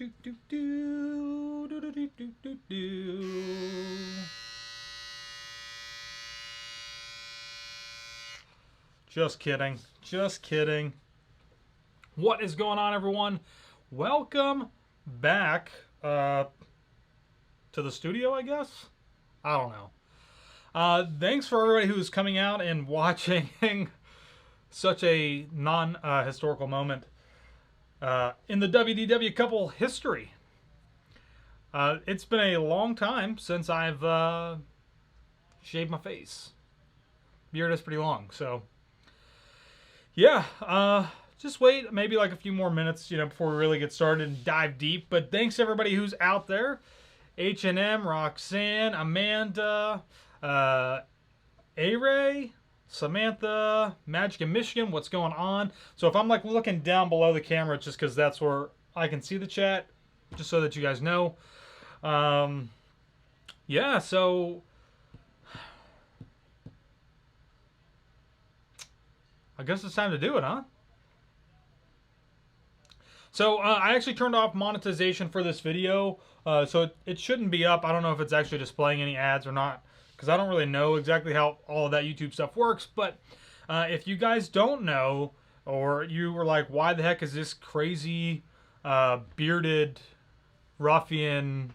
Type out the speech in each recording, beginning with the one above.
do, do, do, do, do, do, do, do. Just kidding. Just kidding. What is going on, everyone? Welcome back to the studio, I guess? I don't know. Thanks for everybody who's coming out and watching such a non-historical moment in the WDW Couple history. It's been a long time since I've shaved my face. Beard is pretty long, so yeah. Just wait maybe like a few more minutes, before we really get started and dive deep. But thanks to everybody who's out there. H&M, Roxanne, Amanda, A-Ray, Samantha, Magic in Michigan, what's going on? So if I'm like looking down below the camera, it's just because that's where I can see the chat, just so that you guys know. Yeah, so I guess it's time to do it, huh? So I actually turned off monetization for this video, so it shouldn't be up. I don't know if it's actually displaying any ads or not, because I don't really know exactly how all of that YouTube stuff works. But if you guys don't know, or you were like, why the heck is this crazy bearded ruffian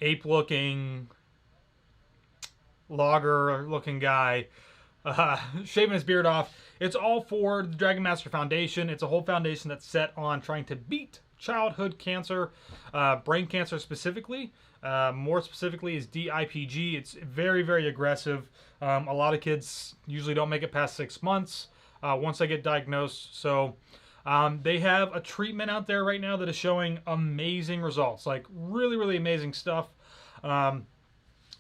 ape-looking logger-looking guy shaving his beard off? It's all for the Dragon Master Foundation. It's a whole foundation that's set on trying to beat childhood cancer, brain cancer specifically. More specifically is DIPG. It's very, very aggressive. A lot of kids usually don't make it past 6 months once they get diagnosed. So they have a treatment out there right now that is showing amazing results, like really, really amazing stuff.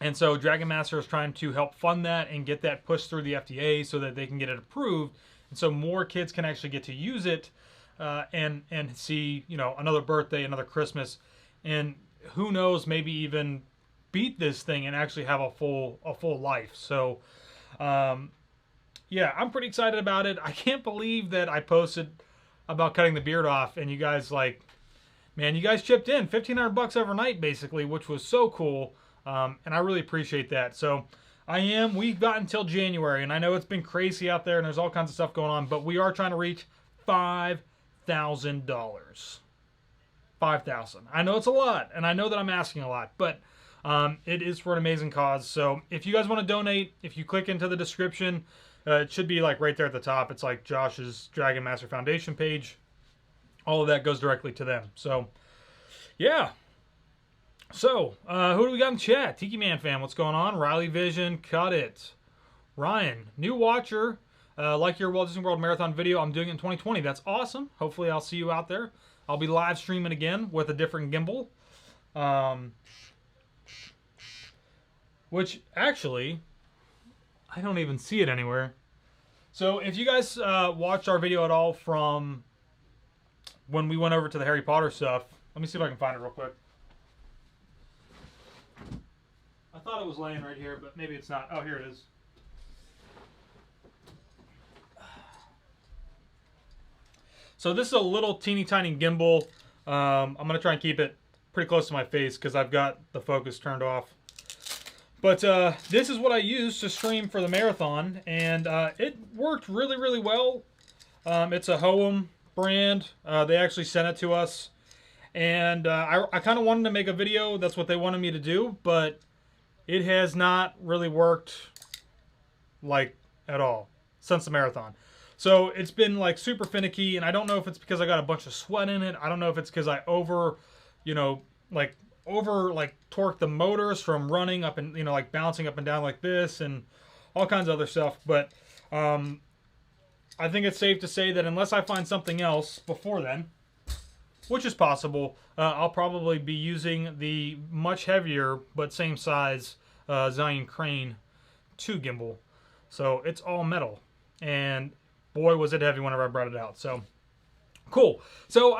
And so Dragon Master is trying to help fund that and get that pushed through the FDA so that they can get it approved. And so more kids can actually get to use it and see, another birthday, another Christmas. And who knows, maybe even beat this thing and actually have a full life. So, yeah, I'm pretty excited about it. I can't believe that I posted about cutting the beard off and you guys man, you guys chipped in $1,500 overnight basically, which was so cool. And I really appreciate that. So we've got until January, and I know it's been crazy out there and there's all kinds of stuff going on, but we are trying to reach $5,000. $5,000. I know it's a lot, and I know that I'm asking a lot, but it is for an amazing cause. So if you guys want to donate, if you click into the description, it should be like right there at the top. It's like Josh's Dragon Master Foundation page. All of that goes directly to them. So yeah. So, who do we got in chat? Tiki Man Fan, what's going on? Riley Vision, cut it. Ryan, new watcher. Like your Walt Disney World Marathon video, I'm doing it in 2020. That's awesome. Hopefully I'll see you out there. I'll be live streaming again with a different gimbal. Which, actually, I don't even see it anywhere. So, if you guys watched our video at all from when we went over to the Harry Potter stuff, let me see if I can find it real quick. I thought it was laying right here, but maybe it's not. Oh, here it is. So this is a little teeny tiny gimbal. I'm going to try and keep it pretty close to my face because I've got the focus turned off. But this is what I used to stream for the marathon, and it worked really, really well. It's a Hogan brand. They actually sent it to us. And I kind of wanted to make a video. That's what they wanted me to do, but it has not really worked like at all since the marathon. So it's been like super finicky, and I don't know if it's because I got a bunch of sweat in it. I don't know if it's because I over torque the motors from running up and like bouncing up and down like this and all kinds of other stuff. But I think it's safe to say that unless I find something else before then, which is possible, I'll probably be using the much heavier but same size Zion Crane 2 gimbal. So it's all metal, and boy was it heavy whenever I brought it out. So cool. So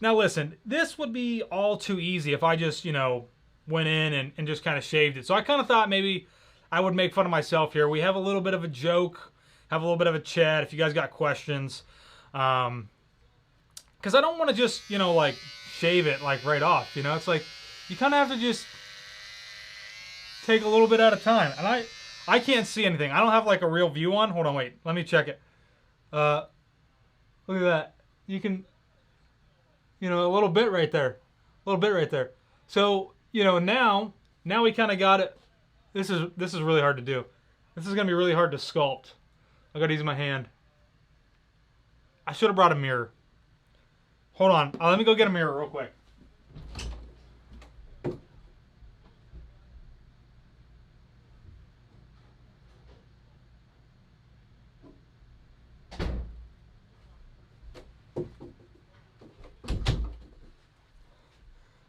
now listen, this would be all too easy if I just went in and just kind of shaved it. So I kind of thought maybe I would make fun of myself here. We have a little bit of a joke, have a little bit of a chat if you guys got questions. because I don't want to just, you know, like shave it like right off. You know, it's like you kind of have to just take a little bit at a time. And I can't see anything. I don't have like a real view on. Hold on, wait. Let me check it. Look at that. You can, you know, a little bit right there. A little bit right there. So, you know, now we kind of got it. This is really hard to do. This is going to be really hard to sculpt. I got to use my hand. I should have brought a mirror. Hold on. Let me go get a mirror real quick.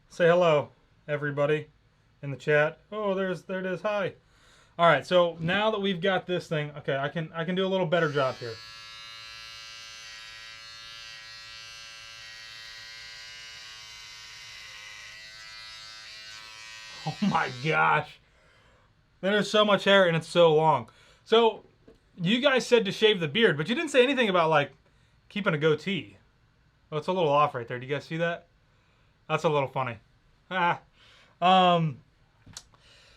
Say hello, everybody, in the chat. Oh, there it is. Hi. All right. So now that we've got this thing, okay, I can do a little better job here. Oh my gosh. There's so much hair and it's so long. So you guys said to shave the beard, but you didn't say anything about like keeping a goatee. Oh, it's a little off right there. Do you guys see that? That's a little funny.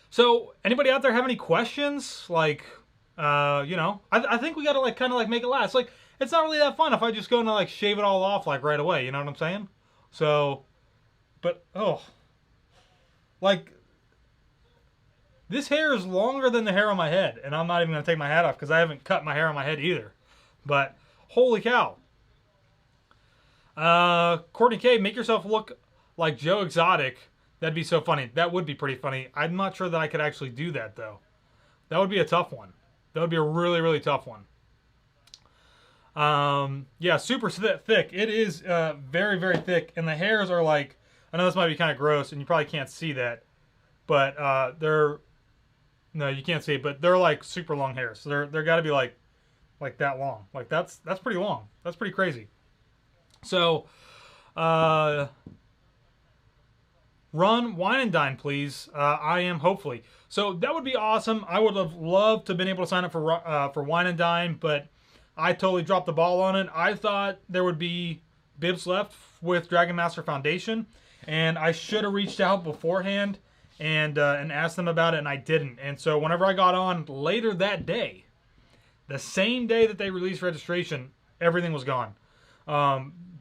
So anybody out there have any questions? Like, you know, I think we gotta like kind of like make it last. Like, it's not really that fun if I just go and like shave it all off like right away. You know what I'm saying? So, but like this hair is longer than the hair on my head, and I'm not even gonna take my hat off because I haven't cut my hair on my head either. But holy cow! Courtney K, make yourself look like Joe Exotic. That'd be so funny. That would be pretty funny. I'm not sure that I could actually do that, though. That would be a tough one. That would be a really, really tough one. Yeah, super thick. It is very, very thick. And the hairs are like, I know this might be kind of gross, and you probably can't see that. But they're, no, you can't see it, but they're like super long hairs. So they're got to be like that long. Like that's pretty long. That's pretty crazy. So, run, wine and dine, please. I am, hopefully. So that would be awesome. I would have loved to have been able to sign up for wine and dine, but I totally dropped the ball on it. I thought there would be bibs left with Dragon Master Foundation, and I should have reached out beforehand and asked them about it, and I didn't. And so whenever I got on later that day, the same day that they released registration, everything was gone.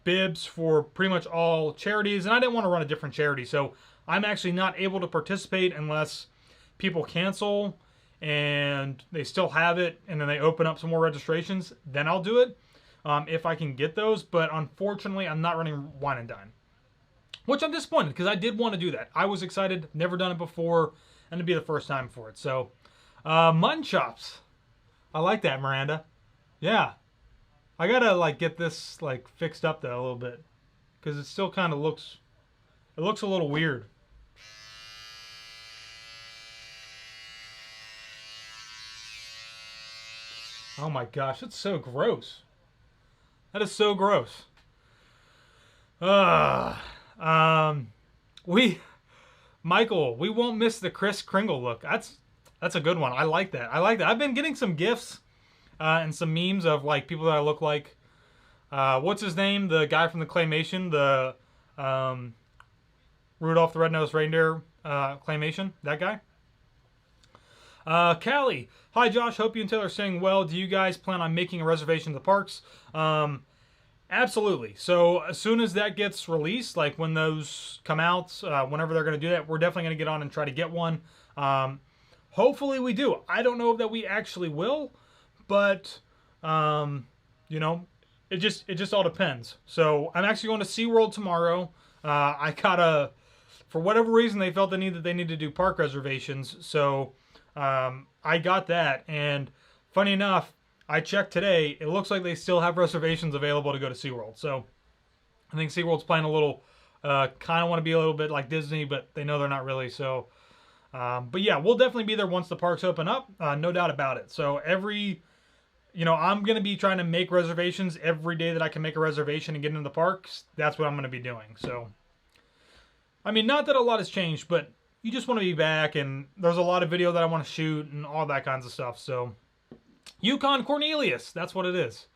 Bibs for pretty much all charities, and I didn't want to run a different charity, so I'm actually not able to participate unless people cancel and they still have it, and then they open up some more registrations. Then I'll do it if I can get those, but unfortunately I'm not running wine and dine, which I'm disappointed because I did want to do that. I was excited, never done it before, and it'd be the first time for it. So mutton chops, I like that, Miranda. Yeah, I gotta like get this like fixed up though a little bit because it still kind of looks, it looks a little weird. Oh my gosh, that's so gross. That is so gross. Michael, we won't miss the Kris Kringle look. That's a good one. I like that. I like that. I've been getting some GIFs and some memes of like people that I look like. What's his name? The guy from the Claymation, the Rudolph the Red-Nosed Reindeer Claymation. That guy. Callie, hi Josh. Hope you and Taylor are staying well. Do you guys plan on making a reservation to the parks? Absolutely. So as soon as that gets released, like when those come out, whenever they're going to do that, we're definitely going to get on and try to get one. Hopefully we do. I don't know that we actually will, but you know, it just all depends. So I'm actually going to SeaWorld tomorrow. I gotta, for whatever reason, they felt they needed to do park reservations. So I got that, and funny enough, I checked today. It looks like they still have reservations available to go to SeaWorld. So I think SeaWorld's playing a little, kind of want to be a little bit like Disney, but they know they're not really. So, but yeah, we'll definitely be there once the parks open up. No doubt about it. So I'm going to be trying to make reservations every day that I can make a reservation and get into the parks. That's what I'm going to be doing. So, I mean, not that a lot has changed, but you just want to be back, and there's a lot of video that I want to shoot and all that kinds of stuff. So, Yukon Cornelius, that's what it is.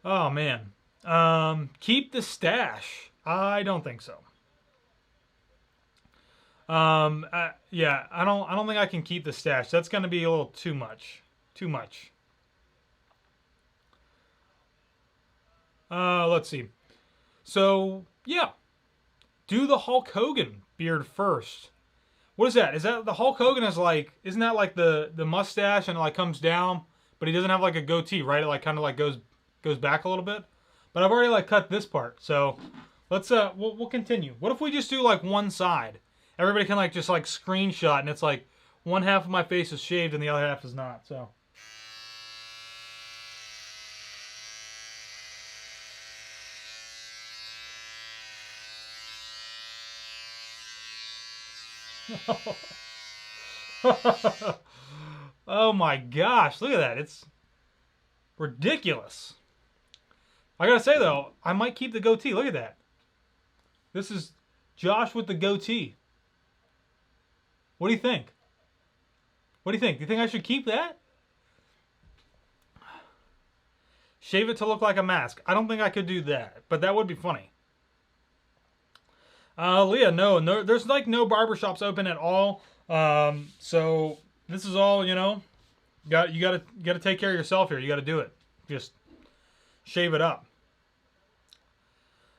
Oh, man. Keep the stash. I don't think so. Yeah, I don't think I can keep the stash. That's going to be a little too much. Too much. Let's see. So, yeah. Do the Hulk Hogan beard first. What is that? Is that the Hulk Hogan is like, isn't that like the mustache and it like comes down, but he doesn't have like a goatee, right? It like kind of like goes back a little bit. But I've already like cut this part. So, let's we'll continue. What if we just do like one side? Everybody can like just like screenshot and it's like one half of my face is shaved and the other half is not. So oh my gosh, look at that. It's ridiculous. I gotta say though, I might keep the goatee. Look at that. This is Josh with the goatee. What do you think? What do you think? Do you think I should keep that? Shave it to look like a mask. I don't think I could do that, but that would be funny. Leah, no, there's like no barbershops open at all. So this is all, you know, you gotta take care of yourself here. You gotta do it. Just shave it up.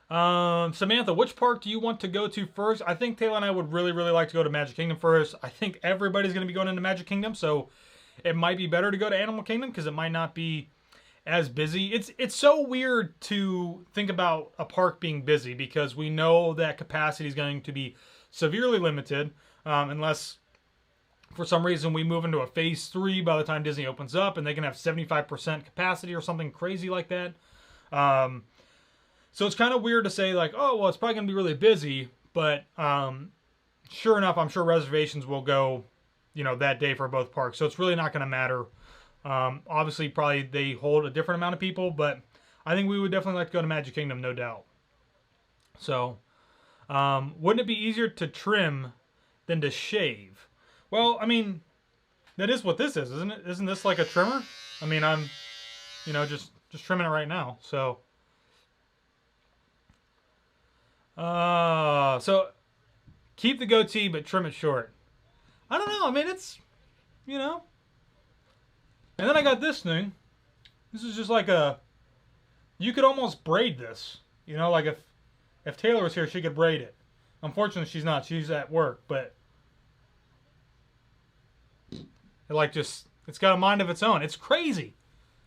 Samantha, which park do you want to go to first? I think Taylor and I would really, really like to go to Magic Kingdom first. I think everybody's going to be going into Magic Kingdom, so it might be better to go to Animal Kingdom because it might not be as busy. It's so weird to think about a park being busy because we know that capacity is going to be severely limited unless for some reason we move into a phase 3 by the time Disney opens up and they can have 75% capacity or something crazy like that. So it's kind of weird to say like, oh, well, it's probably going to be really busy, but sure enough, I'm sure reservations will go, you know, that day for both parks. So it's really not going to matter. Obviously, probably they hold a different amount of people, but I think we would definitely like to go to Magic Kingdom, no doubt. So, wouldn't it be easier to trim than to shave? Well, I mean, that is what this is, isn't it? Isn't this like a trimmer? I mean, I'm, you know, just trimming it right now. So, so keep the goatee, but trim it short. I don't know. I mean, it's, you know. And then I got this thing. This is just like a, you could almost braid this. You know, like if Taylor was here, she could braid it. Unfortunately, she's not. She's at work, but it like just, it's got a mind of its own. It's crazy.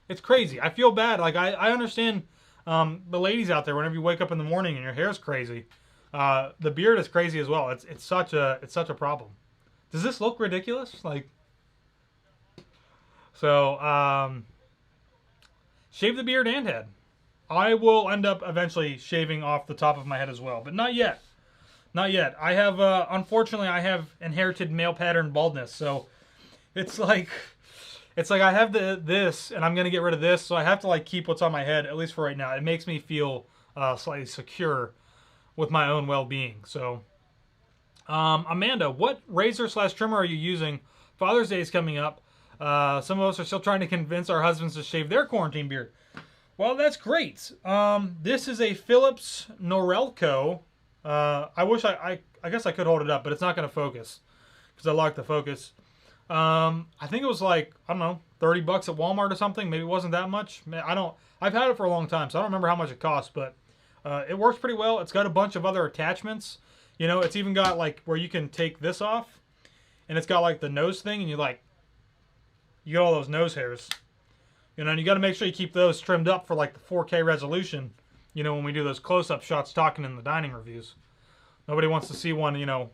It's crazy. I feel bad. Like, I understand the ladies out there, whenever you wake up in the morning and your hair's crazy, the beard is crazy as well. It's such a problem. Does this look ridiculous? Like, so, shave the beard and head. I will end up eventually shaving off the top of my head as well, but not yet. Not yet. I have, unfortunately, I have inherited male pattern baldness, so it's like I have this, and I'm gonna get rid of this, so I have to like keep what's on my head, at least for right now. It makes me feel slightly secure with my own well-being. So, Amanda, what razor/trimmer are you using? Father's Day is coming up. Some of us are still trying to convince our husbands to shave their quarantine beard. Well, that's great. This is a Philips Norelco. I wish I guess I could hold it up, but it's not going to focus because I locked the focus. I think it was like, I don't know, $30 at Walmart or something. Maybe it wasn't that much. I've had it for a long time, so I don't remember how much it cost, but it works pretty well. It's got a bunch of other attachments. You know, it's even got like where you can take this off, and it's got like the nose thing, and you get all those nose hairs. You know, and you got to make sure you keep those trimmed up for like the 4K resolution. You know, when we do those close-up shots talking in the dining reviews. Nobody wants to see one, you know,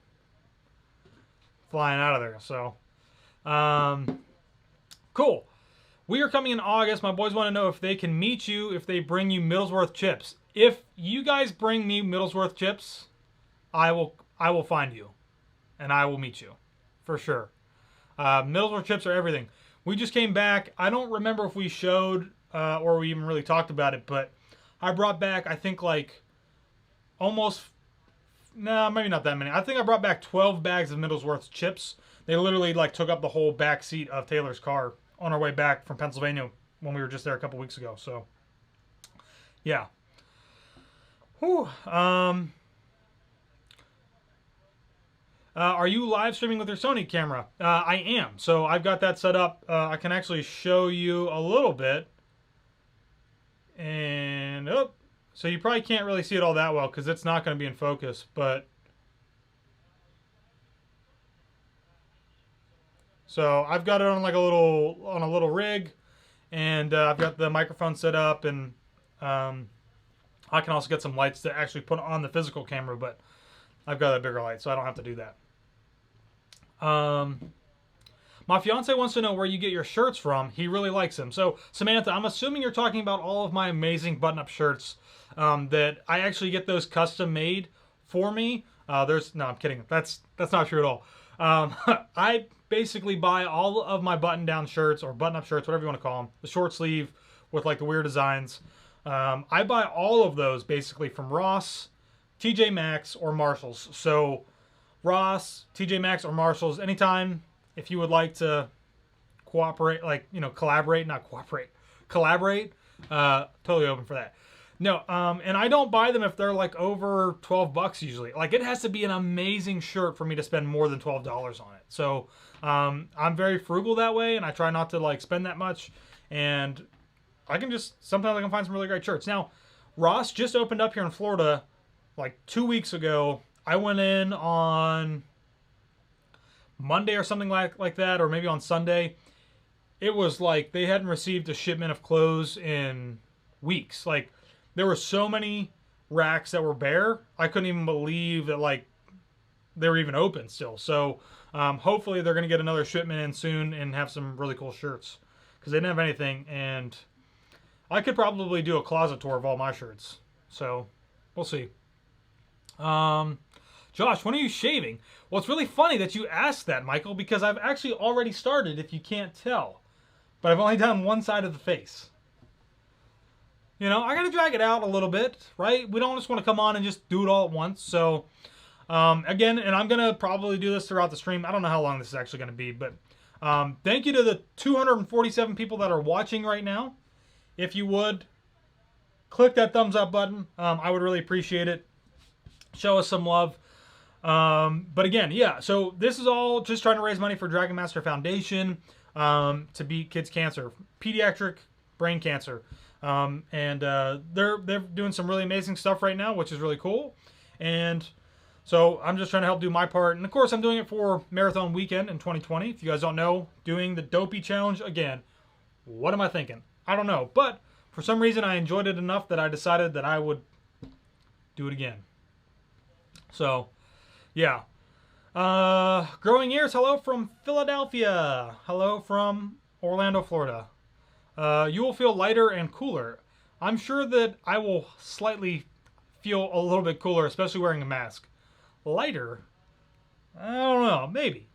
flying out of there. So, cool. We are coming in August. My boys want to know if they can meet you if they bring you Middlesworth chips. If you guys bring me Middlesworth chips, I will find you. And I will meet you. For sure. Middlesworth chips are everything. We just came back. I don't remember if we showed or we even really talked about it, but I brought back, I think, like, almost, no, maybe not that many. I think I brought back 12 bags of Middlesworth chips. They literally, like, took up the whole back seat of Taylor's car on our way back from Pennsylvania when we were just there a couple weeks ago. So, yeah. Whew. Are you live streaming with your Sony camera? I am. So I've got that set up. I can actually show you a little bit. And, oh, so you probably can't really see it all that well because it's not going to be in focus. But, so I've got it on like a little rig. And I've got the microphone set up. And I can also get some lights to actually put on the physical camera. But I've got a bigger light, so I don't have to do that. My fiance wants to know where you get your shirts from. He really likes them. So, Samantha, I'm assuming you're talking about all of my amazing button-up shirts that I actually get those custom made for me. No, I'm kidding. That's not true at all. I basically buy all of my button-down shirts or button-up shirts, whatever you want to call them, the short sleeve with like the weird designs. I buy all of those basically from Ross, TJ Maxx, or Marshalls. So Ross, TJ Maxx, or Marshalls, anytime if you would like to cooperate, like, collaborate, not cooperate, collaborate, totally open for that. No, and I don't buy them if they're like over $12 usually. Like, it has to be an amazing shirt for me to spend more than $12 on it. So I'm very frugal that way, and I try not to like spend that much. And sometimes I can find some really great shirts. Now, Ross just opened up here in Florida like 2 weeks ago. I went in on Monday or something like that, or maybe on Sunday. It was like they hadn't received a shipment of clothes in weeks. Like, there were so many racks that were bare, I couldn't even believe that like they were even open still. So hopefully they're going to get another shipment in soon and have some really cool shirts, because they didn't have anything, and I could probably do a closet tour of all my shirts. So we'll see. Josh, when are you shaving? Well, it's really funny that you asked that, Michael, because I've actually already started, if you can't tell. But I've only done one side of the face. I got to drag it out a little bit, right? We don't just want to come on and just do it all at once. So, again, and I'm going to probably do this throughout the stream. I don't know how long this is actually going to be, but thank you to the 247 people that are watching right now. If you would, click that thumbs up button. I would really appreciate it. Show us some love. But again, yeah, so this is all just trying to raise money for Dragon Master Foundation to beat kids' cancer, pediatric brain cancer. And they're doing some really amazing stuff right now, which is really cool. And so I'm just trying to help do my part. And of course, I'm doing it for Marathon Weekend in 2020. If you guys don't know, doing the Dopey Challenge again. What am I thinking? I don't know. But for some reason, I enjoyed it enough that I decided that I would do it again. So, yeah. Growing Years, hello from Philadelphia. Hello from Orlando, Florida. You will feel lighter and cooler. I'm sure that I will slightly feel a little bit cooler, especially wearing a mask. Lighter? I don't know. Maybe.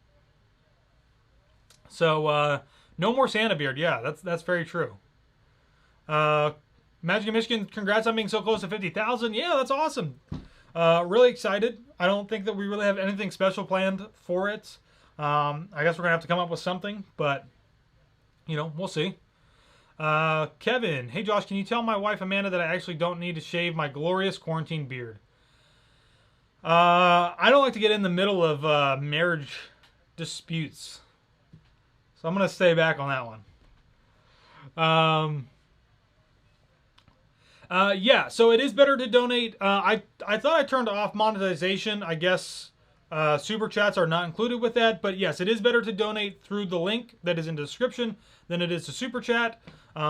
So, no more Santa beard. Yeah, that's very true. Magic in Michigan, congrats on being so close to 50,000. Yeah, that's awesome. Really excited. I don't think that we really have anything special planned for it. I guess we're going to have to come up with something, but, we'll see. Kevin, hey Josh, can you tell my wife Amanda that I actually don't need to shave my glorious quarantine beard? I don't like to get in the middle of marriage disputes, so I'm going to stay back on that one. Yeah, so it is better to donate. I thought I turned off monetization. I guess super chats are not included with that. But yes, it is better to donate through the link that is in the description than it is to super chat,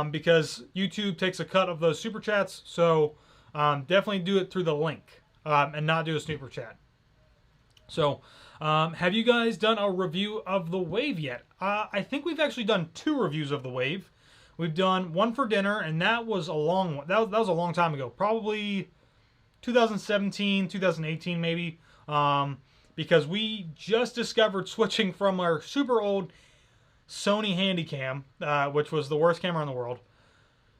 because YouTube takes a cut of those super chats. So definitely do it through the link and not do a super chat. So have you guys done a review of the Wave yet? I think we've actually done 2 reviews of the Wave. We've done one for dinner, and that was a long one. That was a long time ago, probably 2017, 2018 maybe, because we just discovered switching from our super old Sony Handycam, which was the worst camera in the world,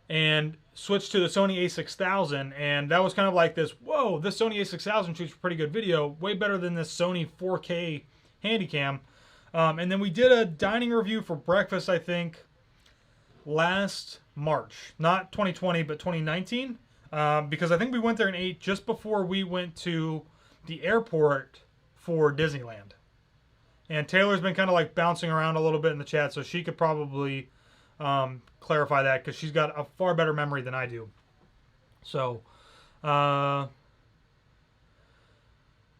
and switched to the Sony a6000, and that was kind of like this, whoa, this Sony a6000 shoots pretty good video, way better than this Sony 4K Handycam. And then we did a dining review for breakfast, I think, last March, not 2020 but 2019, because I think we went there and ate just before we went to the airport for Disneyland. And Taylor's been kind of like bouncing around a little bit in the chat, so she could probably clarify that because she's got a far better memory than I do. So,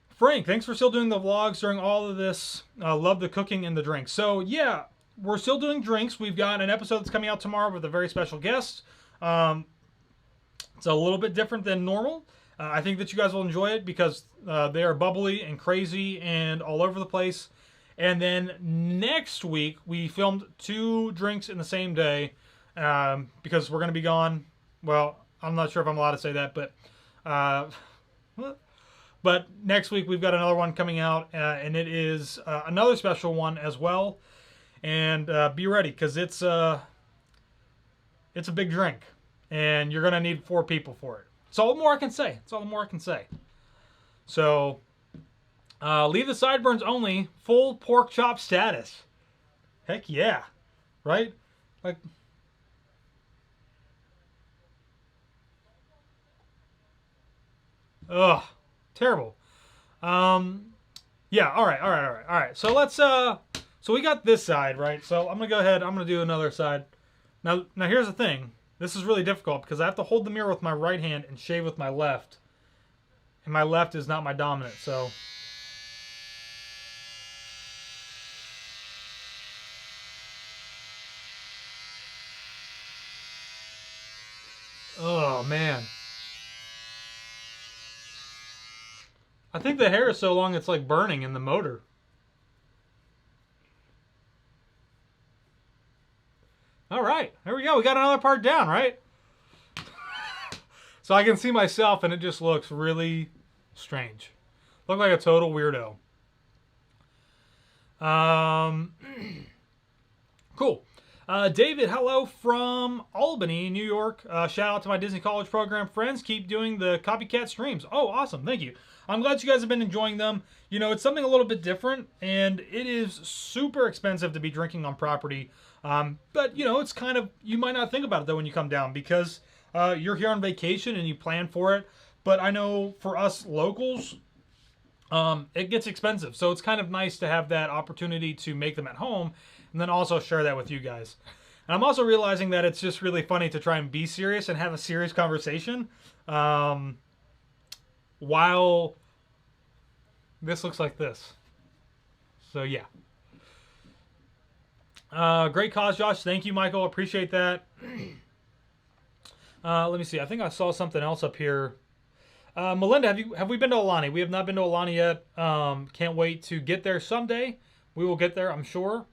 Frank, thanks for still doing the vlogs during all of this. Love the cooking and the drinks. So, yeah, we're still doing drinks. We've got an episode that's coming out tomorrow with a very special guest. It's a little bit different than normal. I think that you guys will enjoy it because they are bubbly and crazy and all over the place. And then next week, we filmed 2 drinks in the same day because we're going to be gone. Well, I'm not sure if I'm allowed to say that, but next week we've got another one coming out, and it is another special one as well. And be ready because it's a big drink, and you're going to need 4 people for it. It's all the more I can say. It's all the more I can say. So, leave the sideburns only. Full pork chop status. Heck yeah. Right? Like... Ugh. Terrible. Yeah, all right. So let's, so we got this side, right? So I'm going to go ahead. I'm going to do another side. Now here's the thing. This is really difficult because I have to hold the mirror with my right hand and shave with my left. And my left is not my dominant, so... Oh, man. I think the hair is so long it's like burning in the motor. All right, there we go. We got another part down, right? So I can see myself and it just looks really strange. Look like a total weirdo. Cool. David, hello from Albany, New York. Shout out to my Disney College Program friends. Keep doing the copycat streams. Oh, awesome. Thank you. I'm glad you guys have been enjoying them. You know, it's something a little bit different, and it is super expensive to be drinking on property. But, you know, it's kind of, you might not think about it, though, when you come down, because you're here on vacation and you plan for it. But I know for us locals, it gets expensive. So it's kind of nice to have that opportunity to make them at home and then also share that with you guys. And I'm also realizing that it's just really funny to try and be serious and have a serious conversation while this looks like this. So, yeah. Great cause, Josh. Thank you, Michael. Appreciate that. Let me see. I think I saw something else up here. Melinda, have we been to Alani? We have not been to Alani yet. Can't wait to get there someday. We will get there, I'm sure.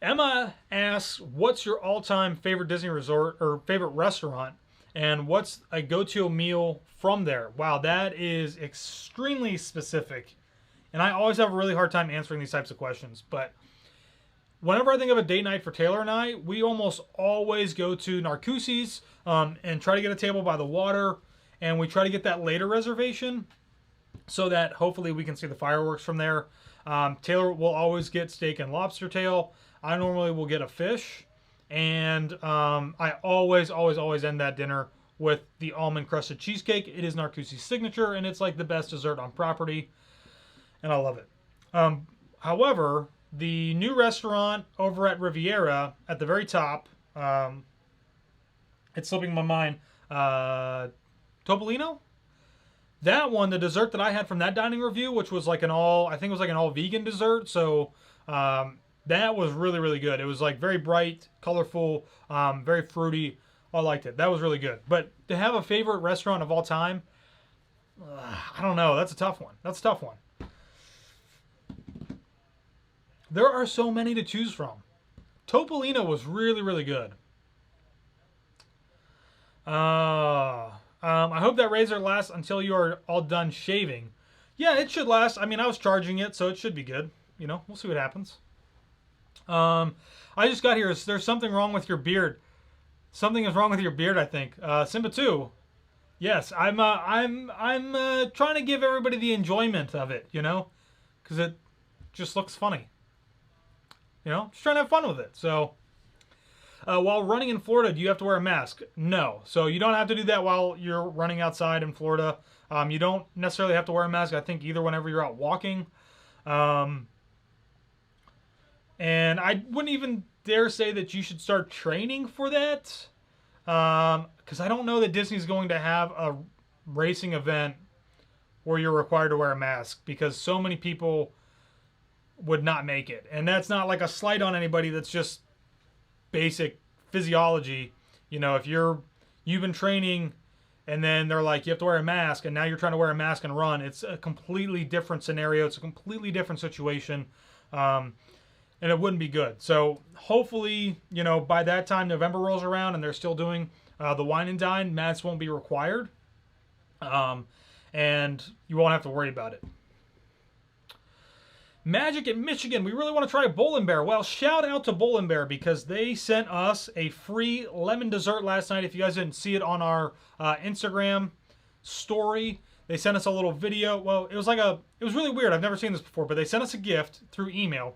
Emma asks, what's your all-time favorite Disney resort or favorite restaurant? And what's a go-to meal from there? Wow, that is extremely specific. And I always have a really hard time answering these types of questions. But whenever I think of a date night for Taylor and I, we almost always go to Narcoossee's and try to get a table by the water. And we try to get that later reservation so that hopefully we can see the fireworks from there. Taylor will always get steak and lobster tail. I normally will get a fish. And I always end that dinner with the almond crusted cheesecake. It is Narcoossee's signature, and it's like the best dessert on property. And I love it. However, the new restaurant over at Riviera at the very top, it's slipping my mind, Topolino? That one, the dessert that I had from that dining review, which was like I think it was like an all vegan dessert. So that was really, really good. It was like very bright, colorful, very fruity. I liked it. That was really good. But to have a favorite restaurant of all time, I don't know. That's a tough one. There are so many to choose from. Topolino was really, really good. I hope that razor lasts until you are all done shaving. Yeah, it should last. I mean, I was charging it, so it should be good. You know, we'll see what happens. I just got here. There's something wrong with your beard. Something is wrong with your beard, I think. Simba 2. Yes, I'm trying to give everybody the enjoyment of it, you know? Because it just looks funny. You know? Just trying to have fun with it. So, While running in Florida, do you have to wear a mask? No. So you don't have to do that while you're running outside in Florida. You don't necessarily have to wear a mask, I think, either whenever you're out walking. And I wouldn't even dare say that you should start training for that. Because I don't know that Disney's going to have a racing event where you're required to wear a mask, because so many people would not make it. And that's not like a slight on anybody, that's just basic physiology. You know, if you've been training and then they're like, you have to wear a mask, and now you're trying to wear a mask and run, it's a completely different scenario. It's a completely different situation. And it wouldn't be good. So hopefully, you know, by that time November rolls around and they're still doing the wine and dine, masks won't be required. And you won't have to worry about it. Magic in Michigan. We really want to try Bull and Bear. Well, shout out to Bull and Bear, because they sent us a free lemon dessert last night. If you guys didn't see it on our Instagram story, they sent us a little video. Well, it was really weird. I've never seen this before, but they sent us a gift through email.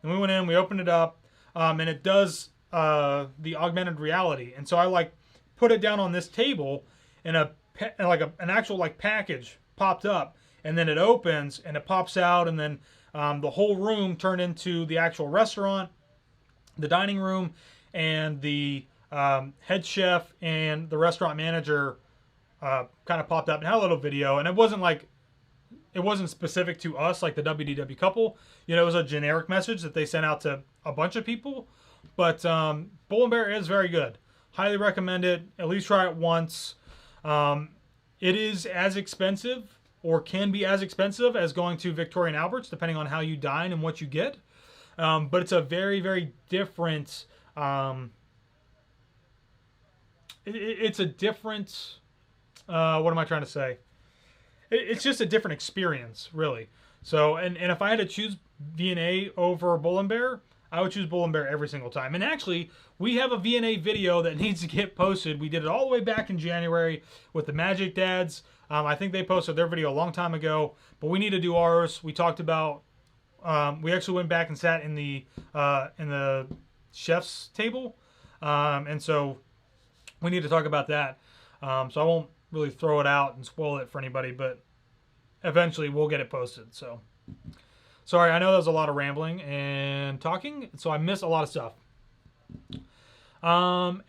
And we went in, we opened it up, and it does the augmented reality. And so I like put it down on this table, and an actual like package popped up, and then it opens and it pops out, and then the whole room turned into the actual restaurant, the dining room, and the head chef and the restaurant manager kind of popped up and had a little video. And it wasn't specific to us like the WDW Couple. You know, it was a generic message that they sent out to a bunch of people. But Bull and Bear is very good. Highly recommend it. At least try it once. It is as expensive, or can be as expensive, as going to Victoria and Albert's, depending on how you dine and what you get. But it's a very, very different... it's a different... what am I trying to say? It's just a different experience, really. So, and if I had to choose V&A over Bull and Bear, I would choose Bull and Bear every single time. And actually, we have a V&A video that needs to get posted. We did it all the way back in January with the Magic Dads. I think they posted their video a long time ago, but we need to do ours. We talked about, we actually went back and sat in the chef's table. And so we need to talk about that. So I won't really throw it out and spoil it for anybody, but eventually we'll get it posted. So sorry, I know that was a lot of rambling and talking, so I missed a lot of stuff.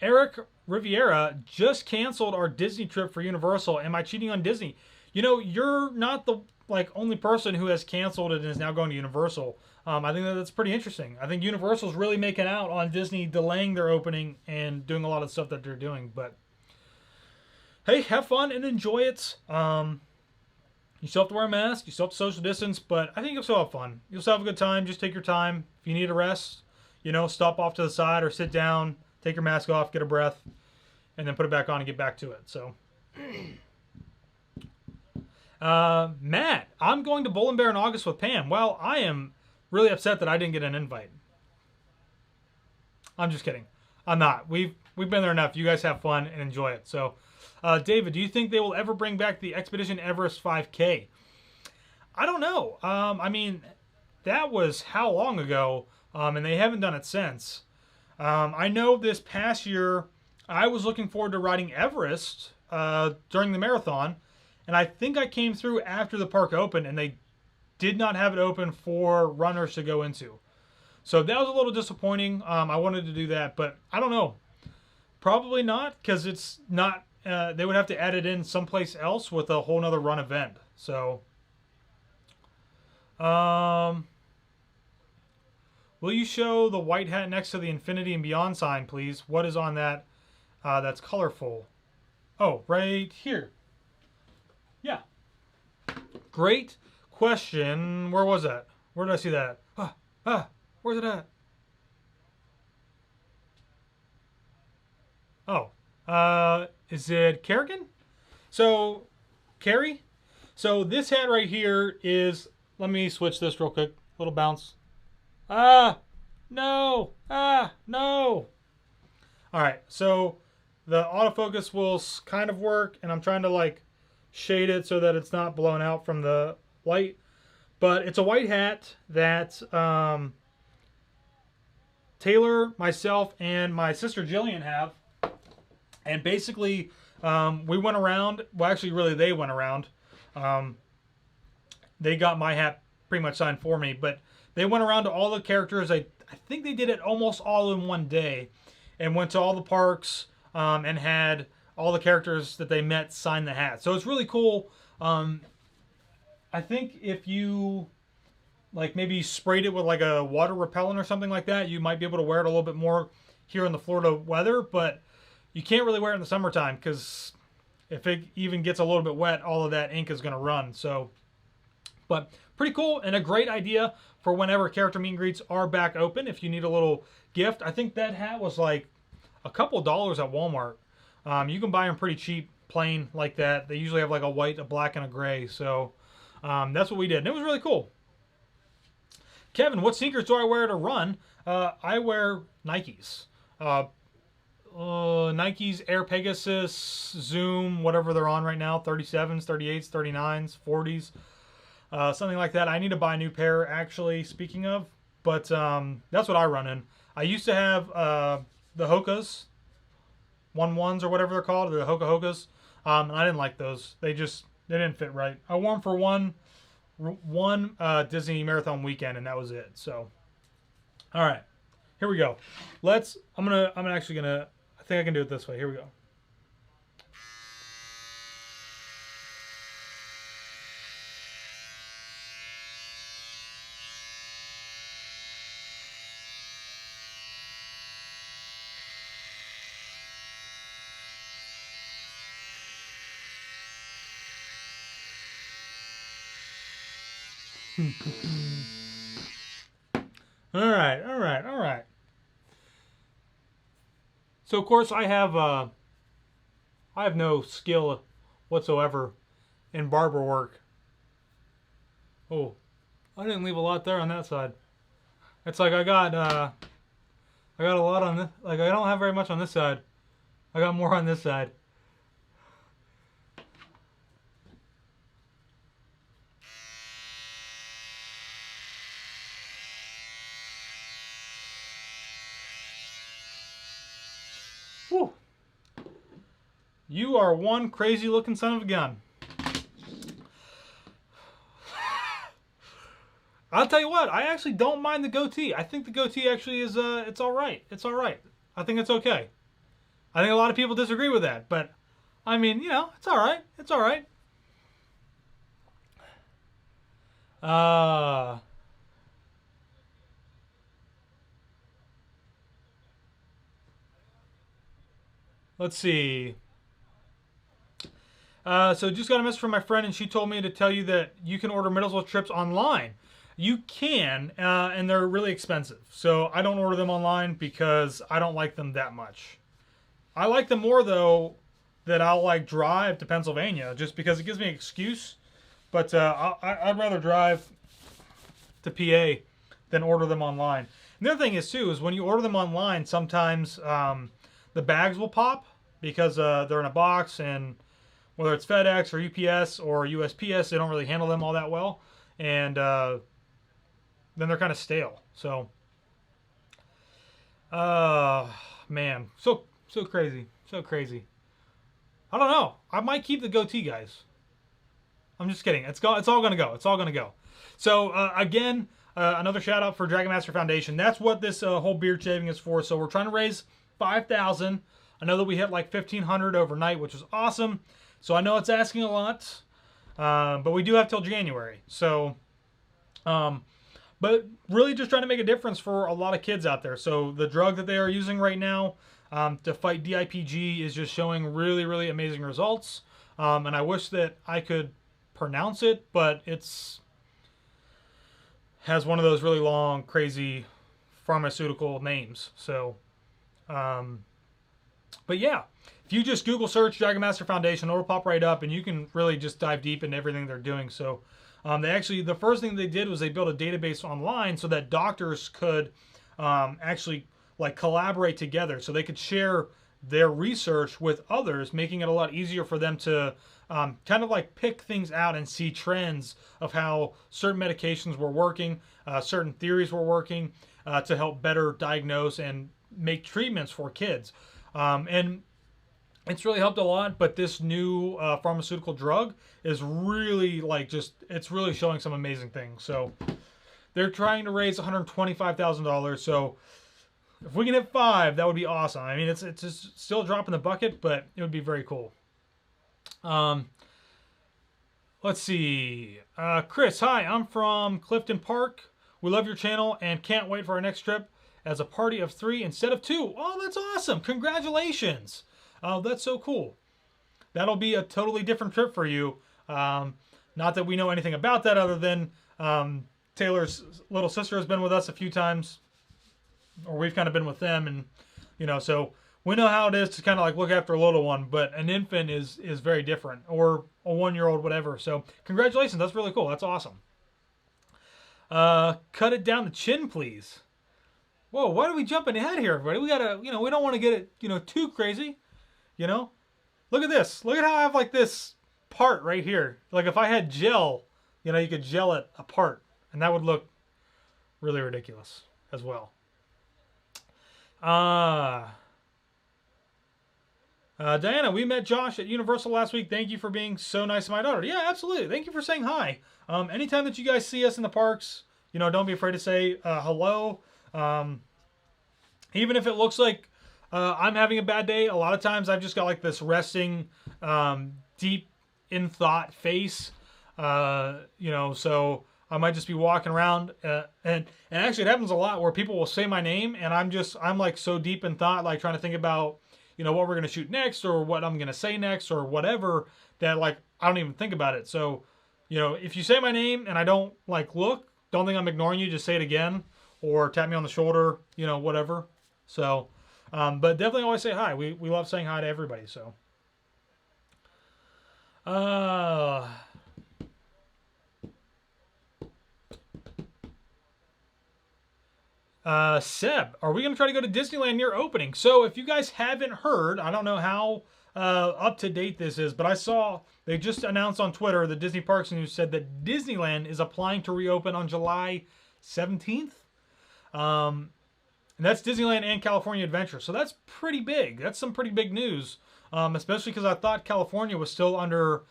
Eric Riviera just canceled our Disney trip for Universal. Am I cheating on Disney? You know, you're not the only person who has canceled it and is now going to Universal. I think that's pretty interesting. I think Universal's really making out on Disney delaying their opening and doing a lot of stuff that they're doing. But hey, have fun and enjoy it. You still have to wear a mask. You still have to social distance, but I think you'll still have fun. You'll still have a good time. Just take your time. If you need a rest, you know, stop off to the side or sit down, take your mask off, get a breath, and then put it back on and get back to it. So, Matt, I'm going to Bull and Bear in August with Pam. Well, I am really upset that I didn't get an invite. I'm just kidding. I'm not. We've been there enough. You guys have fun and enjoy it. So, David, do you think they will ever bring back the Expedition Everest 5K? I don't know. I mean, that was how long ago, and they haven't done it since. I know this past year, I was looking forward to riding Everest during the marathon, and I think I came through after the park opened, and they did not have it open for runners to go into. So that was a little disappointing. I wanted to do that, but I don't know. Probably not, because it's not... they would have to add it in someplace else with a whole nother run event. So, will you show the white hat next to the Infinity and Beyond sign, please? What is on that that's colorful? Oh, right here. Yeah. Great question. Where was that? Where did I see that? Where's it at? Oh. Is it Kerrigan? So, Carrie? So, this hat right here is... Let me switch this real quick. Little bounce. No! No! Alright, so the autofocus will kind of work, and I'm trying to, shade it so that it's not blown out from the light. But it's a white hat that Taylor, myself, and my sister Jillian have. And basically, we went around. Well, actually, really, they went around. They got my hat pretty much signed for me, but they went around to all the characters. I think they did it almost all in one day, and went to all the parks and had all the characters that they met sign the hat. So it's really cool. I think if you like maybe sprayed it with like a water repellent or something like that, you might be able to wear it a little bit more here in the Florida weather, but you can't really wear it in the summertime because if it even gets a little bit wet, all of that ink is going to run. So, but pretty cool and a great idea for whenever character meet and greets are back open. If you need a little gift, I think that hat was like a couple dollars at Walmart. You can buy them pretty cheap, plain like that. They usually have like a white, a black, and a gray. So that's what we did. And it was really cool. Kevin, what sneakers do I wear to run? I wear Nikes. Nikes Air Pegasus, Zoom, whatever they're on right now, 37s, 38s, 39s, 40s, something like that. I need to buy a new pair, actually, speaking of, but that's what I run in. I used to have the Hokas, 1-1s or whatever they're called, the Hokas, and I didn't like those. They didn't fit right. I wore them for one Disney Marathon weekend, and that was it. So, all right, here we go. I think I can do it this way. Here we go. All right. So of course I have no skill whatsoever in barber work. Oh, I didn't leave a lot there on that side. It's like I got a lot on this. Like I don't have very much on this side. I got more on this side. Whew. You are one crazy looking son of a gun. I'll tell you what, I actually don't mind the goatee. I think the goatee actually is, it's all right. It's all right. I think it's okay. I think a lot of people disagree with that, but I mean, you know, it's all right. It's all right. Let's see. So just got a message from my friend, and she told me to tell you that you can order Middlesbrough trips online. You can, and they're really expensive. So I don't order them online because I don't like them that much. I like them more, though, that I'll like drive to Pennsylvania just because it gives me an excuse. But I'd rather drive to PA than order them online. And the other thing is, too, is when you order them online, sometimes the bags will pop because they're in a box, and whether it's FedEx or UPS or USPS, they don't really handle them all that well. And then they're kind of stale. So, man, so crazy, so crazy. I don't know. I might keep the goatee, guys. I'm just kidding. It's all gonna go. It's all gonna go. So again, another shout out for Dragon Master Foundation. That's what this whole beard shaving is for. So we're trying to raise $5,000. I know that we hit like 1,500 overnight, which is awesome. So I know it's asking a lot, but we do have till January. So, but really just trying to make a difference for a lot of kids out there. So the drug that they are using right now to fight DIPG is just showing really, really amazing results. And I wish that I could pronounce it, but has one of those really long, crazy pharmaceutical names. So, but yeah, if you just Google search Dragon Master Foundation, it'll pop right up, and you can really just dive deep into everything they're doing. So, the first thing they did was they built a database online so that doctors could actually like collaborate together, so they could share their research with others, making it a lot easier for them to kind of like pick things out and see trends of how certain medications were working, certain theories were working, to help better diagnose and make treatments for kids. And it's really helped a lot, but this new pharmaceutical drug is really it's really showing some amazing things. So they're trying to raise $125,000. So if we can hit 5, that would be awesome. I mean, it's just still a drop in the bucket, but it would be very cool. Let's see. Chris, hi, I'm from Clifton Park. We love your channel and can't wait for our next trip as a party of 3 instead of 2. Oh, that's awesome. Congratulations. That's so cool. That'll be a totally different trip for you. Not that we know anything about that other than Taylor's little sister has been with us a few times, or we've kind of been with them, and so we know how it is to kind of like look after a little one, but an infant is very different, or a 1-year-old, whatever. So congratulations, that's really cool. That's awesome. Cut it down the chin, please. Whoa, why are we jumping ahead here, everybody? We gotta, we don't want to get it, too crazy. Look at this. Look at how I have like this part right here. Like if I had gel, you could gel it apart, and that would look really ridiculous as well. Diana, we met Josh at Universal last week. Thank you for being so nice to my daughter. Yeah, absolutely. Thank you for saying hi. Anytime that you guys see us in the parks, don't be afraid to say hello. Even if it looks like I'm having a bad day, a lot of times I've just got like this resting, deep in thought face. So I might just be walking around, and actually it happens a lot where people will say my name, and I'm like so deep in thought, like trying to think about, what we're going to shoot next, or what I'm going to say next, or whatever, that like I don't even think about it. So, if you say my name and I don't like look, don't think I'm ignoring you, just say it again, or tap me on the shoulder, whatever. So, but definitely always say hi. We love saying hi to everybody. So, Seb, are we going to try to go to Disneyland near opening? So if you guys haven't heard, I don't know how up to date this is, but I saw they just announced on Twitter, the Disney Parks News said that Disneyland is applying to reopen on July 17th. And that's Disneyland and California Adventure. So that's pretty big. That's some pretty big news, especially because I thought California was still under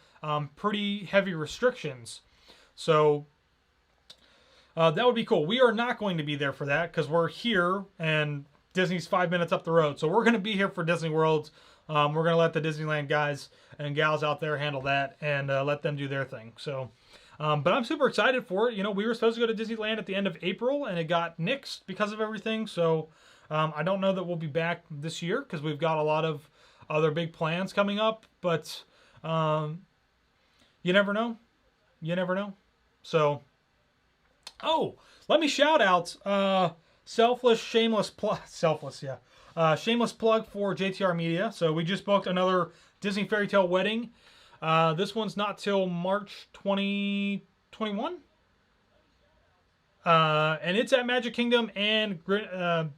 pretty heavy restrictions. So that would be cool. We are not going to be there for that because we're here and Disney's 5 minutes up the road. So we're going to be here for Disney World. We're going to let the Disneyland guys and gals out there handle that and let them do their thing. So, but I'm super excited for it. We were supposed to go to Disneyland at the end of April and it got nixed because of everything. So I don't know that we'll be back this year because we've got a lot of other big plans coming up. But you never know. You never know. So... Oh, let me shout out shameless plug for JTR Media. So we just booked another Disney Fairy Tale wedding. This one's not till March 2021. And it's at Magic Kingdom and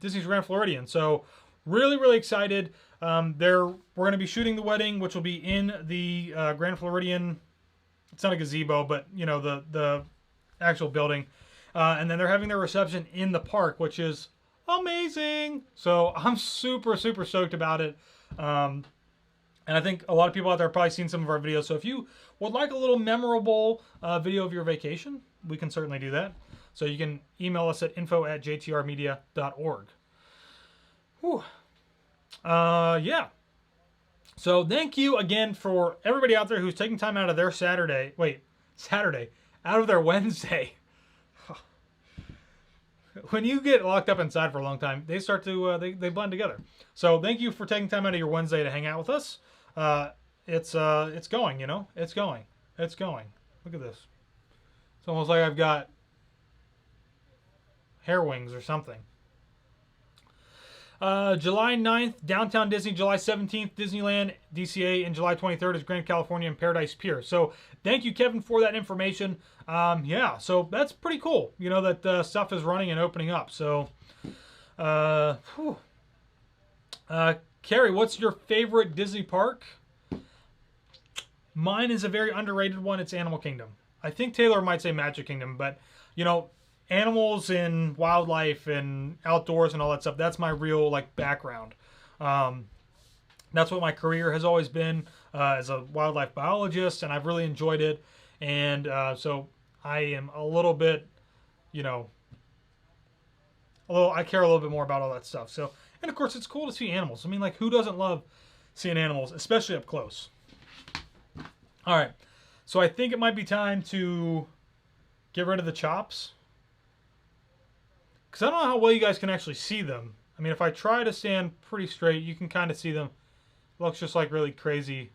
Disney's Grand Floridian. So really, really excited. We're going to be shooting the wedding, which will be in the Grand Floridian. It's not a gazebo, but the actual building. And then they're having their reception in the park, which is amazing. So I'm super, super stoked about it. And I think a lot of people out there have probably seen some of our videos. So if you would like a little memorable video of your vacation, we can certainly do that. So you can email us at info@jtrmedia.org. Whew. Yeah. So thank you again for everybody out there who's taking time out of their Saturday, out of their Wednesday. When you get locked up inside for a long time, they start to they blend together. So thank you for taking time out of your Wednesday to hang out with us. It's going, it's going. Look at this. It's almost like I've got hair wings or something. July 9th, Downtown Disney. July 17th, Disneyland, DCA. And July 23rd is Grand California and Paradise Pier. So thank you, Kevin, for that information. Yeah, so that's pretty cool, that stuff is running and opening up. So, Carrie, what's your favorite Disney park? Mine is a very underrated one. It's Animal Kingdom. I think Taylor might say Magic Kingdom, but, you know, animals and wildlife and outdoors and all that stuff, that's my real, like, background. That's what my career has always been, as a wildlife biologist, and I've really enjoyed it. And so I am a little bit, you know, I care a little bit more about all that stuff. So, and of course, it's cool to see animals. I mean, like, who doesn't love seeing animals, especially up close? All right, so I think it might be time to get rid of the chops, because I don't know how well you guys can actually see them. I mean, if I try to stand pretty straight, you can kind of see them. It looks just like really crazy.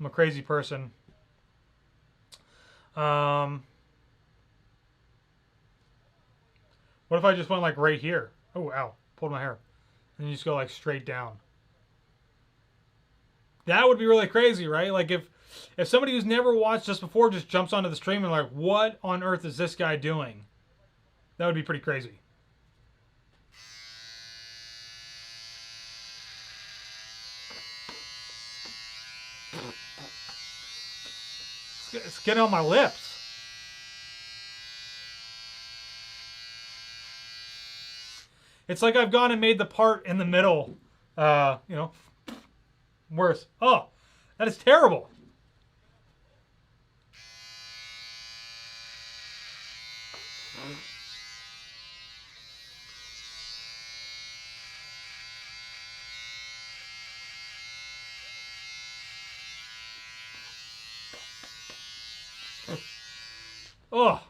I'm a crazy person. What if I just went like right here? Oh, ow, pulled my hair. And you just go like straight down. That would be really crazy, right? Like if somebody who's never watched this before just jumps onto the stream and like, what on earth is this guy doing? That would be pretty crazy. It's getting on my lips. It's like I've gone and made the part in the middle, you know, worse. Oh, that is terrible. Oh,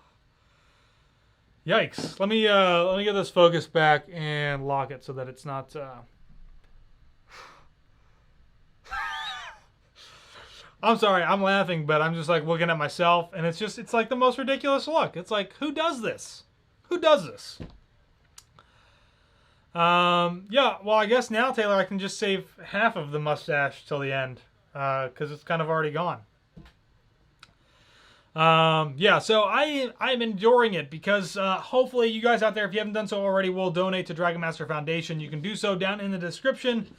yikes! Let me get this focus back and lock it so that it's not. I'm sorry, I'm laughing, but I'm just like looking at myself, and it's like the most ridiculous look. It's like, who does this? Who does this? Yeah. Well, I guess now, Taylor, I can just save half of the mustache till the end, because it's kind of already gone. Yeah, so I'm enjoying it because hopefully you guys out there, if you haven't done so already, will donate to Dragon Master Foundation. You can do so down in the description.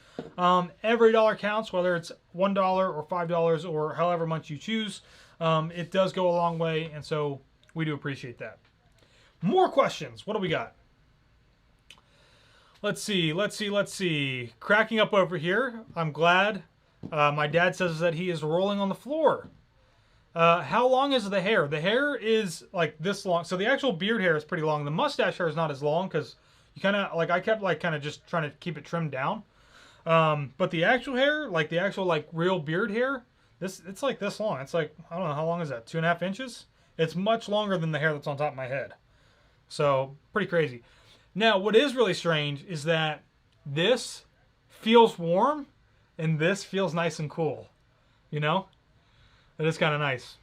Every dollar counts, whether it's $1 or $5 or however much you choose. It does go a long way, and so we do appreciate that. More questions. What do we got? Let's see. Cracking up over here. I'm glad. My dad says that he is rolling on the floor. How long is the hair? The hair is like this long. So the actual beard hair is pretty long. The mustache hair is not as long because you kind of like, I kept like kind of just trying to keep it trimmed down. But the actual hair, like the actual like real beard hair, it's like this long. It's like, I don't know, how long is that? 2.5 inches? It's much longer than the hair that's on top of my head. So pretty crazy. Now, what is really strange is that this feels warm and this feels nice and cool. You know? That is kind of nice.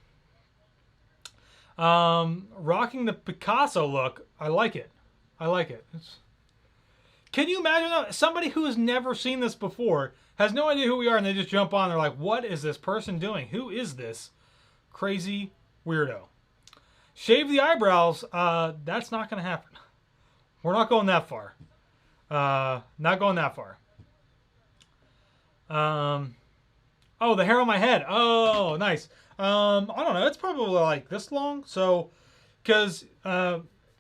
Rocking the Picasso look. I like it. I like it. Can you imagine that? Somebody who has never seen this before, has no idea who we are, and they just jump on. They're like, what is this person doing? Who is this crazy weirdo? Shave the eyebrows. That's not going to happen. We're not going that far. Not going that far. Oh, the hair on my head. Oh, nice. I don't know. It's probably like this long. So, because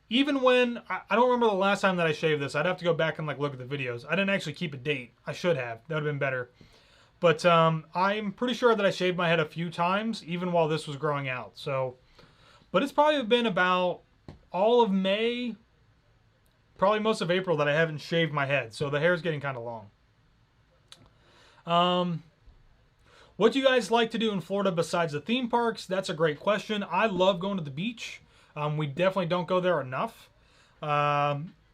even when I don't remember the last time that I shaved this. I'd have to go back and like look at the videos. I didn't actually keep a date. I should have. That would have been better. But I'm pretty sure that I shaved my head a few times, even while this was growing out. So, but it's probably been about all of May, probably most of April that I haven't shaved my head. So the hair's getting kind of long. What do you guys like to do in Florida besides the theme parks? That's a great question. I love going to the beach. We definitely don't go there enough.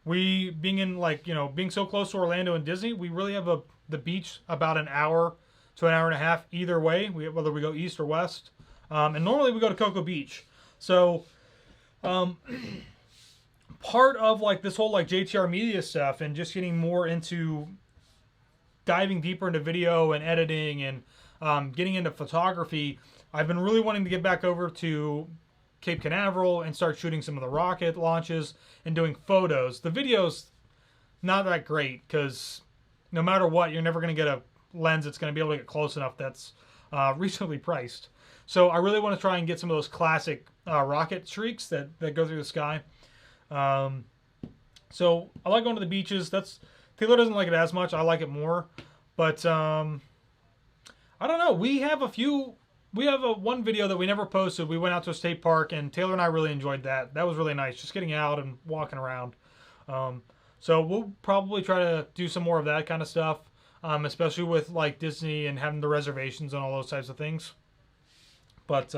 We being in like, you know, being so close to Orlando and Disney, we really have the beach about an hour to an hour and a half either way, whether we go east or west. And normally we go to Cocoa Beach. So part of like this whole like JTR media stuff and just getting more into diving deeper into video and editing and getting into photography, I've been really wanting to get back over to Cape Canaveral and start shooting some of the rocket launches and doing photos. The video's not that great because no matter what, you're never going to get a lens that's going to be able to get close enough that's reasonably priced. So I really want to try and get some of those classic rocket streaks that go through the sky. So I like going to the beaches. Taylor doesn't like it as much. I like it more. But I don't know. We have one video that we never posted. We went out to a state park, and Taylor and I really enjoyed that. That was really nice, just getting out and walking around. So we'll probably try to do some more of that kind of stuff, especially with like Disney and having the reservations and all those types of things. But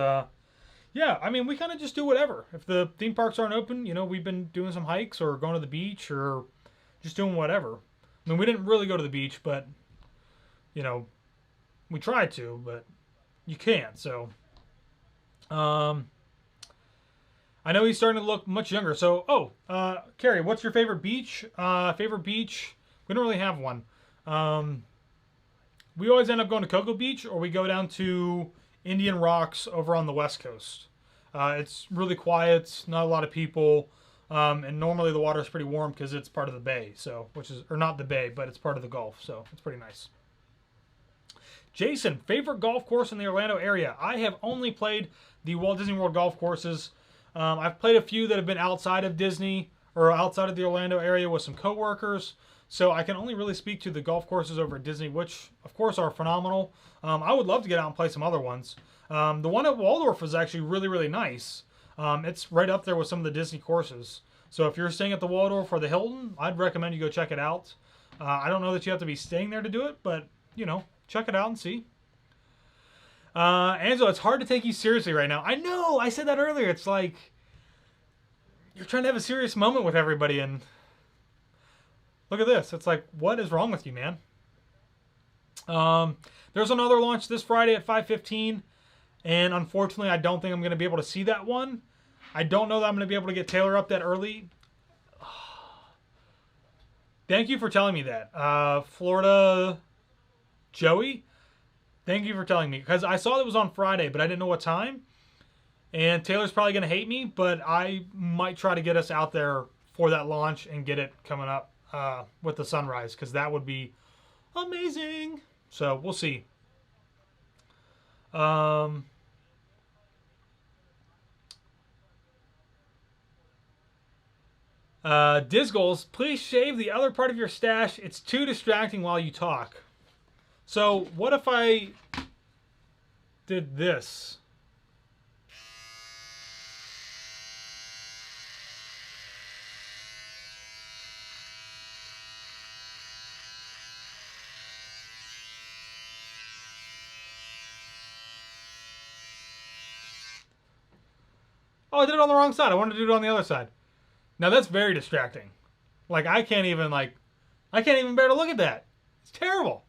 yeah, I mean, we kind of just do whatever. If the theme parks aren't open, we've been doing some hikes or going to the beach or just doing whatever. I mean, we didn't really go to the beach, but we tried to, but you can't. So I know he's starting to look much younger. So, Carrie, what's your favorite beach? Favorite beach? We don't really have one. We always end up going to Cocoa Beach, or we go down to Indian Rocks over on the West Coast. It's really quiet, not a lot of people, and normally the water is pretty warm because it's part of the bay. So, or not the bay, but it's part of the Gulf. So it's pretty nice. Jason, favorite golf course in the Orlando area? I have only played the Walt Disney World golf courses. I've played a few that have been outside of Disney or outside of the Orlando area with some coworkers. So I can only really speak to the golf courses over at Disney, which of course are phenomenal. I would love to get out and play some other ones. The one at Waldorf was actually really, really nice. It's right up there with some of the Disney courses. So if you're staying at the Waldorf or the Hilton, I'd recommend you go check it out. I don't know that you have to be staying there to do it, but check it out and see. Angela, it's hard to take you seriously right now. I know, I said that earlier. It's like you're trying to have a serious moment with everybody, and look at this. It's like, what is wrong with you, man? There's another launch this Friday at 5:15, and unfortunately, I don't think I'm going to be able to see that one. I don't know that I'm going to be able to get Taylor up that early. Thank you for telling me that. Florida Joey, thank you for telling me, because I saw it was on Friday, but I didn't know what time. And Taylor's probably going to hate me, but I might try to get us out there for that launch and get it coming up with the sunrise, because that would be amazing. So we'll see. Disgles, please shave the other part of your stash. It's too distracting while you talk. So what if I did this? Oh, I did it on the wrong side. I wanted to do it on the other side. Now that's very distracting. Like I can't even bear to look at that. It's terrible.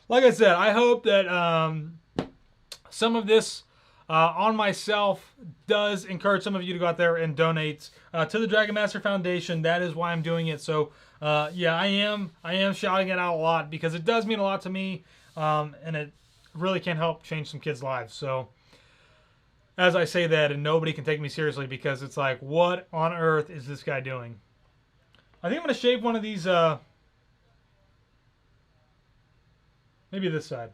Like I said, I hope that some of this on myself does encourage some of you to go out there and donate to the Dragon Master Foundation. That is why I'm doing it. So yeah, I am shouting it out a lot because it does mean a lot to me, and it really can help change some kids' lives. So as I say that, and nobody can take me seriously because it's like, what on earth is this guy doing? I think I'm going to shave one of these, maybe this side.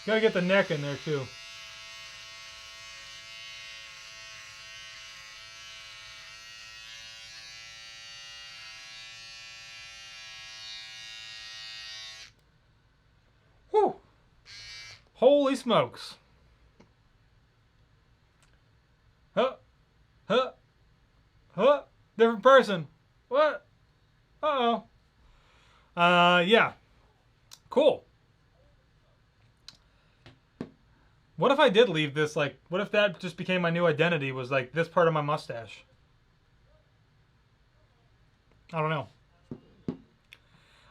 Gotta get the neck in there too. Whew. Holy smokes. Different person. What? Uh-oh. Yeah. Cool. What if I did leave this, like, what if that just became my new identity, was like this part of my mustache? I don't know.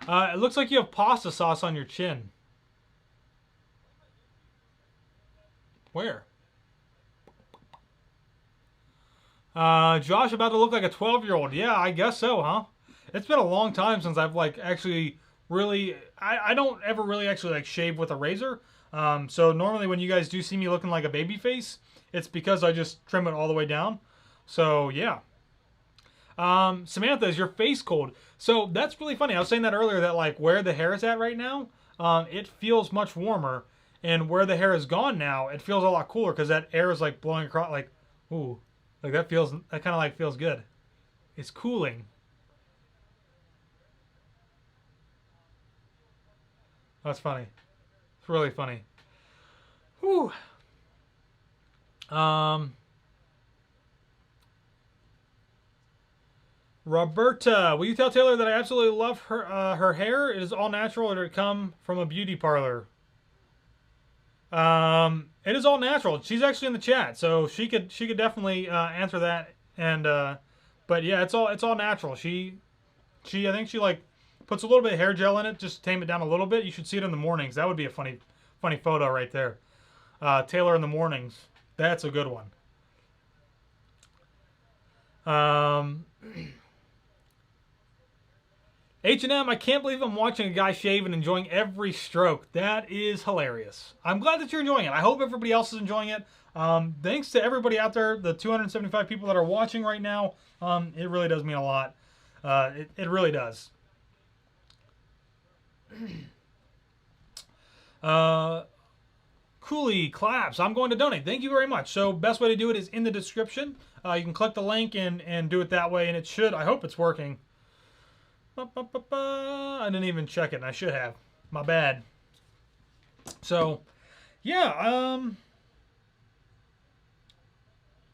It looks like you have pasta sauce on your chin. Where? Josh about to look like a 12-year-old. Yeah, I guess so, huh? It's been a long time since I've like actually really. I don't ever really actually like shave with a razor. So normally when you guys do see me looking like a baby face, it's because I just trim it all the way down. So yeah. Samantha, is your face cold? So that's really funny. I was saying that earlier that like where the hair is at right now, it feels much warmer, and where the hair is gone now, it feels a lot cooler because that air is like blowing across. Like, ooh, like that kind of like feels good. It's cooling. That's funny. It's really funny. Whew. Um, Roberta, will you tell Taylor that I absolutely love her hair? It is all natural, or did it come from a beauty parlor? It is all natural. She's actually in the chat, so she could definitely answer that. And but yeah, it's all natural. I think she like puts a little bit of hair gel in it just to tame it down a little bit. You should see it in the mornings. That would be a funny photo right there. Taylor in the mornings. That's a good one. H&M, I can't believe I'm watching a guy shave and enjoying every stroke. That is hilarious. I'm glad that you're enjoying it. I hope everybody else is enjoying it. Thanks to everybody out there, the 275 people that are watching right now. It really does mean a lot. It really does. Cooley claps. I'm going to donate. Thank you very much. So best way to do it is in the description. You can click the link and do it that way, and it should. I hope it's working. I didn't even check it, and I should have. My bad. So, yeah,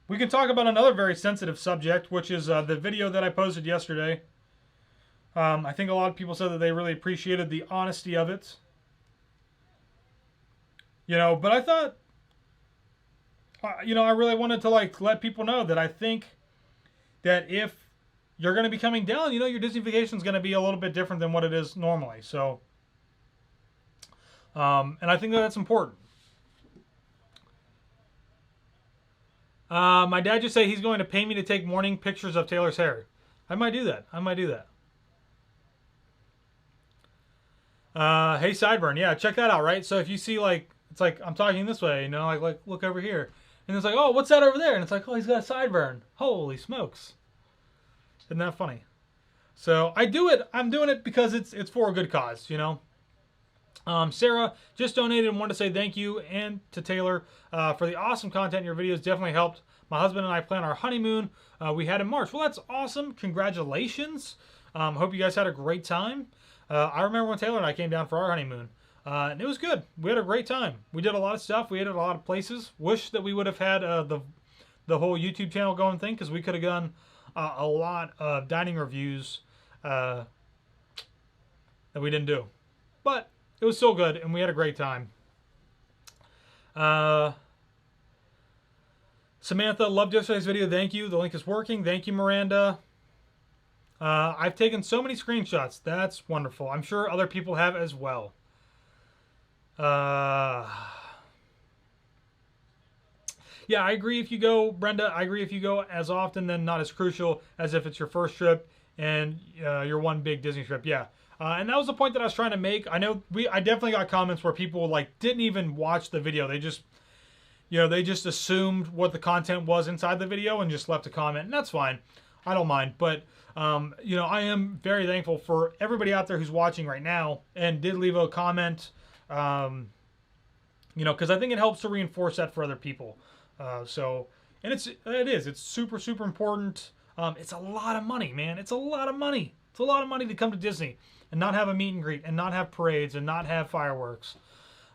we can talk about another very sensitive subject, which is the video that I posted yesterday. I think a lot of people said that they really appreciated the honesty of it. You know, but I thought, I really wanted to like let people know that I think that if you're going to be coming down, your Disney vacation is going to be a little bit different than what it is normally. So, and I think that that's important. My dad just said he's going to pay me to take morning pictures of Taylor's hair. I might do that. Hey, Sideburn. Yeah, check that out, right? So if you see like, it's like I'm talking this way, like look over here. And it's like, oh, what's that over there? And it's like, oh, he's got a sideburn. Holy smokes. Isn't that funny? So I do it. I'm doing it because it's for a good cause, Sarah just donated and wanted to say thank you and to Taylor for the awesome content. Your videos definitely helped my husband and I plan our honeymoon we had in March. Well, that's awesome. Congratulations. Hope you guys had a great time. I remember when Taylor and I came down for our honeymoon. And it was good. We had a great time. We did a lot of stuff. We ate at a lot of places. Wish that we would have had the whole YouTube channel going thing, because we could have done a lot of dining reviews that we didn't do. But it was still good, and we had a great time. Samantha, loved yesterday's video. Thank you. The link is working. Thank you, Miranda. I've taken so many screenshots. That's wonderful. I'm sure other people have as well. Yeah, I agree if you go, Brenda, I agree if you go as often, then not as crucial as if it's your first trip and your one big Disney trip. Yeah. And that was the point that I was trying to make. I know I definitely got comments where people like didn't even watch the video. They just, they just assumed what the content was inside the video and just left a comment, and that's fine. I don't mind. But, I am very thankful for everybody out there who's watching right now and did leave a comment. Because I think it helps to reinforce that for other people. And it's super, super important. It's a lot of money, man. It's a lot of money. It's a lot of money to come to Disney and not have a meet and greet and not have parades and not have fireworks,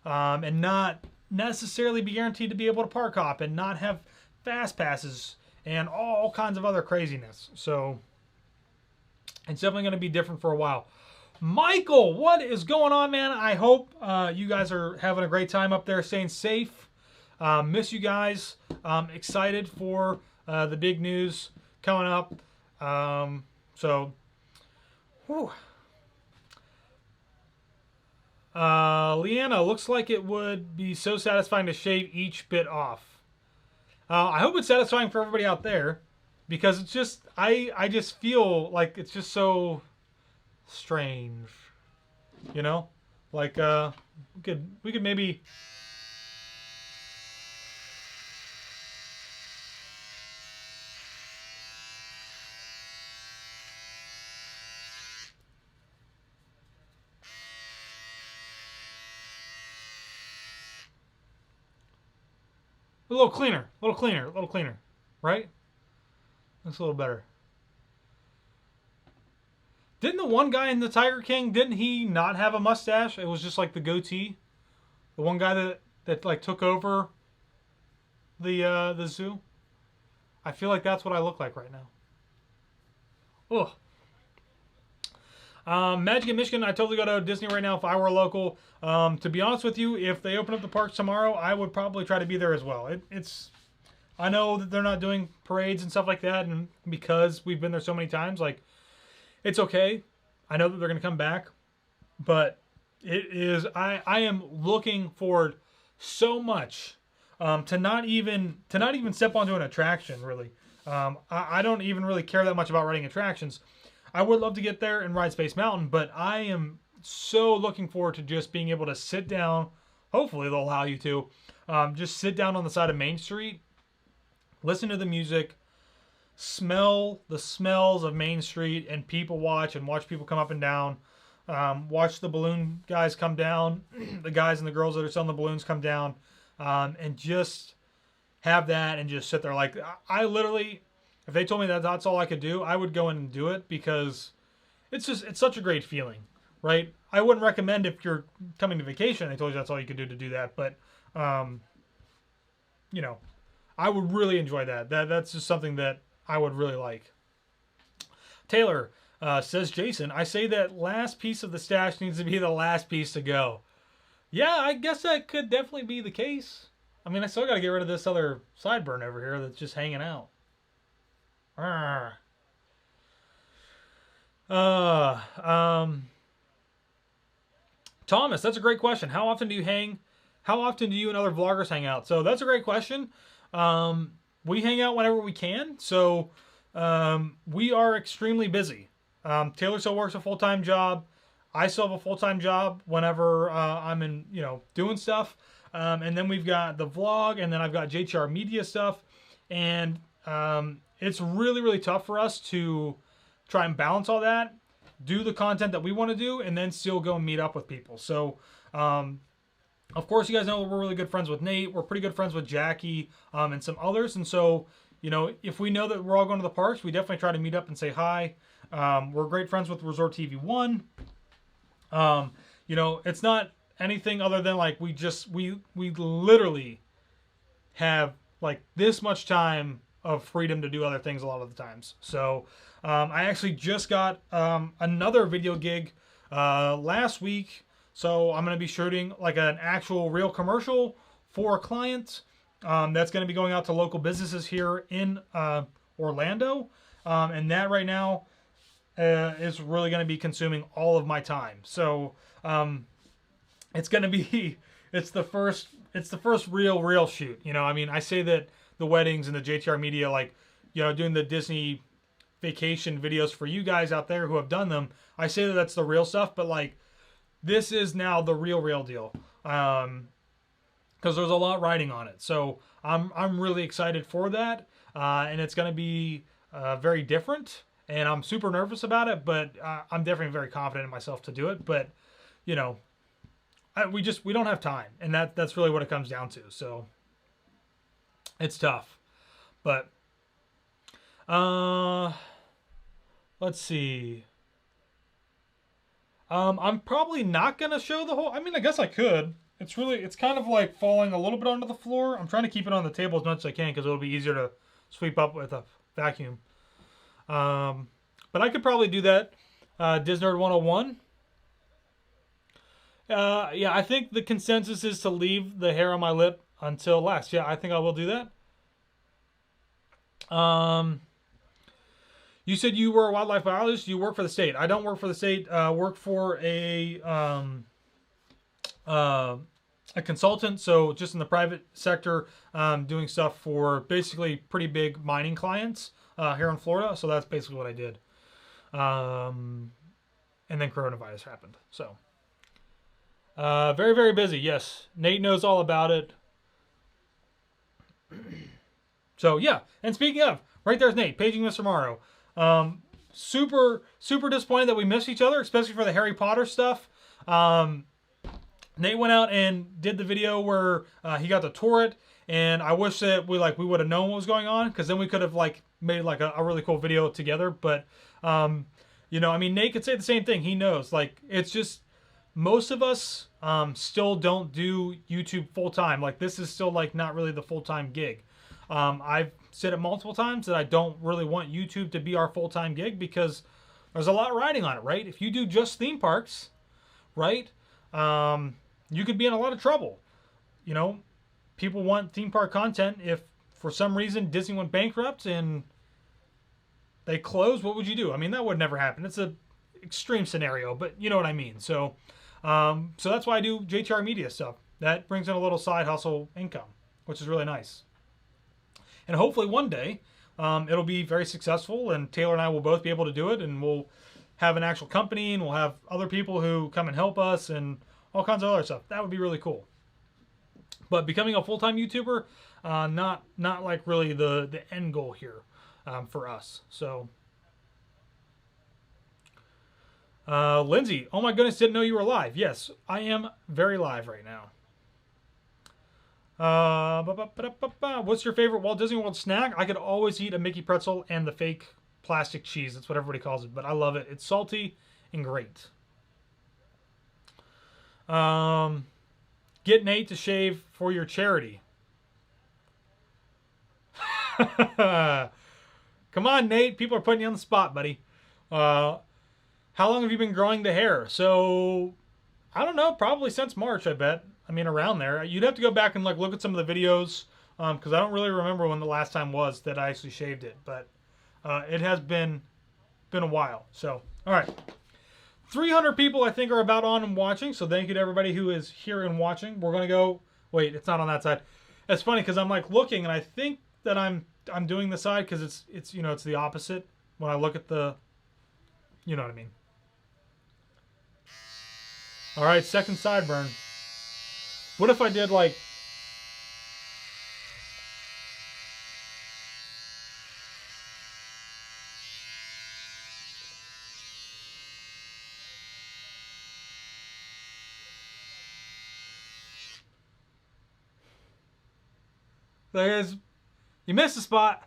and not necessarily be guaranteed to be able to park hop and not have fast passes and all kinds of other craziness. So it's definitely going to be different for a while. Michael, what is going on, man? I hope you guys are having a great time up there, staying safe. Miss you guys. Excited for the big news coming up. Whew. Leanna, looks like it would be so satisfying to shave each bit off. I hope it's satisfying for everybody out there. because it's just I just feel like it's just so strange, you know, like we could maybe. A little cleaner, a little cleaner, a little cleaner, right? Looks a little better. Didn't the one guy in the Tiger King, didn't he not have a mustache? It was just like the goatee. The one guy that like took over the zoo. I feel like that's what I look like right now. Ugh. Magic in Michigan, I totally go to Disney right now if I were local. To be honest with you, if they open up the parks tomorrow, I would probably try to be there as well. I know that they're not doing parades and stuff like that, and because we've been there so many times, like, it's okay. I know that they're going to come back, but I am looking forward so much to not even step onto an attraction, really. I don't even really care that much about riding attractions. I would love to get there and ride Space Mountain, but I am so looking forward to just being able to sit down. Hopefully they'll allow you to. Just sit down on the side of Main Street, listen to the music, smell the smells of Main Street, and people watch people come up and down. Watch the balloon guys come down, the guys and the girls that are selling the balloons come down, and just have that and just sit there. Like, I literally, if they told me that that's all I could do, I would go in and do it, because it's such a great feeling, right? I wouldn't recommend if you're coming to vacation, they told you that's all you could do to do that, but, you know, I would really enjoy that. That's just something that I would really like. Taylor says, Jason, I say that last piece of the stash needs to be the last piece to go. Yeah, I guess that could definitely be the case. I mean, I still got to get rid of this other sideburn over here that's just hanging out. Thomas, that's a great question. How often do you and other vloggers hang out? So that's a great question. We hang out whenever we can. So we are extremely busy. Taylor still works a full-time job. I still have a full-time job whenever I'm in, doing stuff. And then we've got the vlog, and then I've got JTR media stuff. And it's really, really tough for us to try and balance all that, do the content that we want to do, and then still go and meet up with people. So, of course, you guys know we're really good friends with Nate. We're pretty good friends with Jackie and some others. And so, if we know that we're all going to the parks, we definitely try to meet up and say hi. We're great friends with Resort TV 1. It's not anything other than like we literally have like this much time of freedom to do other things a lot of the times. So I actually just got another video gig last week. So I'm going to be shooting like an actual real commercial for a client that's going to be going out to local businesses here in Orlando. And that right now is really going to be consuming all of my time. So it's going to be, it's the first real shoot. I say that the weddings and the JTR media, like, doing the Disney vacation videos for you guys out there who have done them, I say that that's the real stuff, but like, this is now the real deal. Because there's a lot riding on it. So I'm really excited for that. And it's going to be very different. And I'm super nervous about it, but I'm definitely very confident in myself to do it. But, we don't have time. And that's really what it comes down to. So it's tough. But let's see. I'm probably not going to show the whole... I mean, I guess I could. It's kind of like falling a little bit onto the floor. I'm trying to keep it on the table as much as I can because it'll be easier to sweep up with a vacuum. But I could probably do that. Disnerd 101. Yeah, I think the consensus is to leave the hair on my lip until last. Yeah, I think I will do that. You said you were a wildlife biologist. You work for the state. I don't work for the state. Work for a a consultant, so just in the private sector, doing stuff for basically pretty big mining clients here in Florida. So that's basically what I did. And then coronavirus happened. So very, very busy. Yes, Nate knows all about it. So yeah, and speaking of, right there's Nate, paging Mr. Morrow. Super, super disappointed that we missed each other, especially for the Harry Potter stuff. Nate went out and did the video where he got to tour it, and I wish that we would have known what was going on, because then we could have made a really cool video together. But you know, I mean, Nate could say the same thing. He knows, it's just most of us still don't do YouTube full time. This is still not really the full time gig. I've said it multiple times that I don't really want YouTube to be our full time gig, because there's a lot riding on it, right? If you do just theme parks, right? You could be in a lot of trouble. You know, people want theme park content. If for some reason Disney went bankrupt and they closed, what would you do? I mean, that would never happen. It's an extreme scenario, but you know what I mean. So, so that's why I do JTR Media stuff. That brings in a little side hustle income, which is really nice. And hopefully one day, it'll be very successful, and Taylor and I will both be able to do it, and we'll have an actual company, and we'll have other people who come and help us, and all kinds of other stuff. That would be really cool. But becoming a full-time YouTuber, not really the end goal here for us. So, Lindsay, oh my goodness, didn't know you were live. Yes, I am very live right now. What's your favorite Walt Disney World snack? I could always eat a Mickey pretzel and the fake plastic cheese. That's what everybody calls it, but I love it. It's salty and great. Get Nate to shave for your charity. Come on, Nate. People are putting you on the spot, buddy. How long have you been growing the hair? So, I don't know. Probably since March, I bet. I mean, around there. You'd have to go back and look at some of the videos, because I don't really remember when the last time was that I actually shaved it. But it has been a while. So, all right. 300 people, I think, are about on and watching. So thank you to everybody who is here and watching. We're gonna go. Wait, it's not on that side. It's funny because I'm looking, and I think that I'm doing the side because it's you know, it's the opposite when I look at the. You know what I mean. All right, second sideburn. What if I did There's, you missed a spot.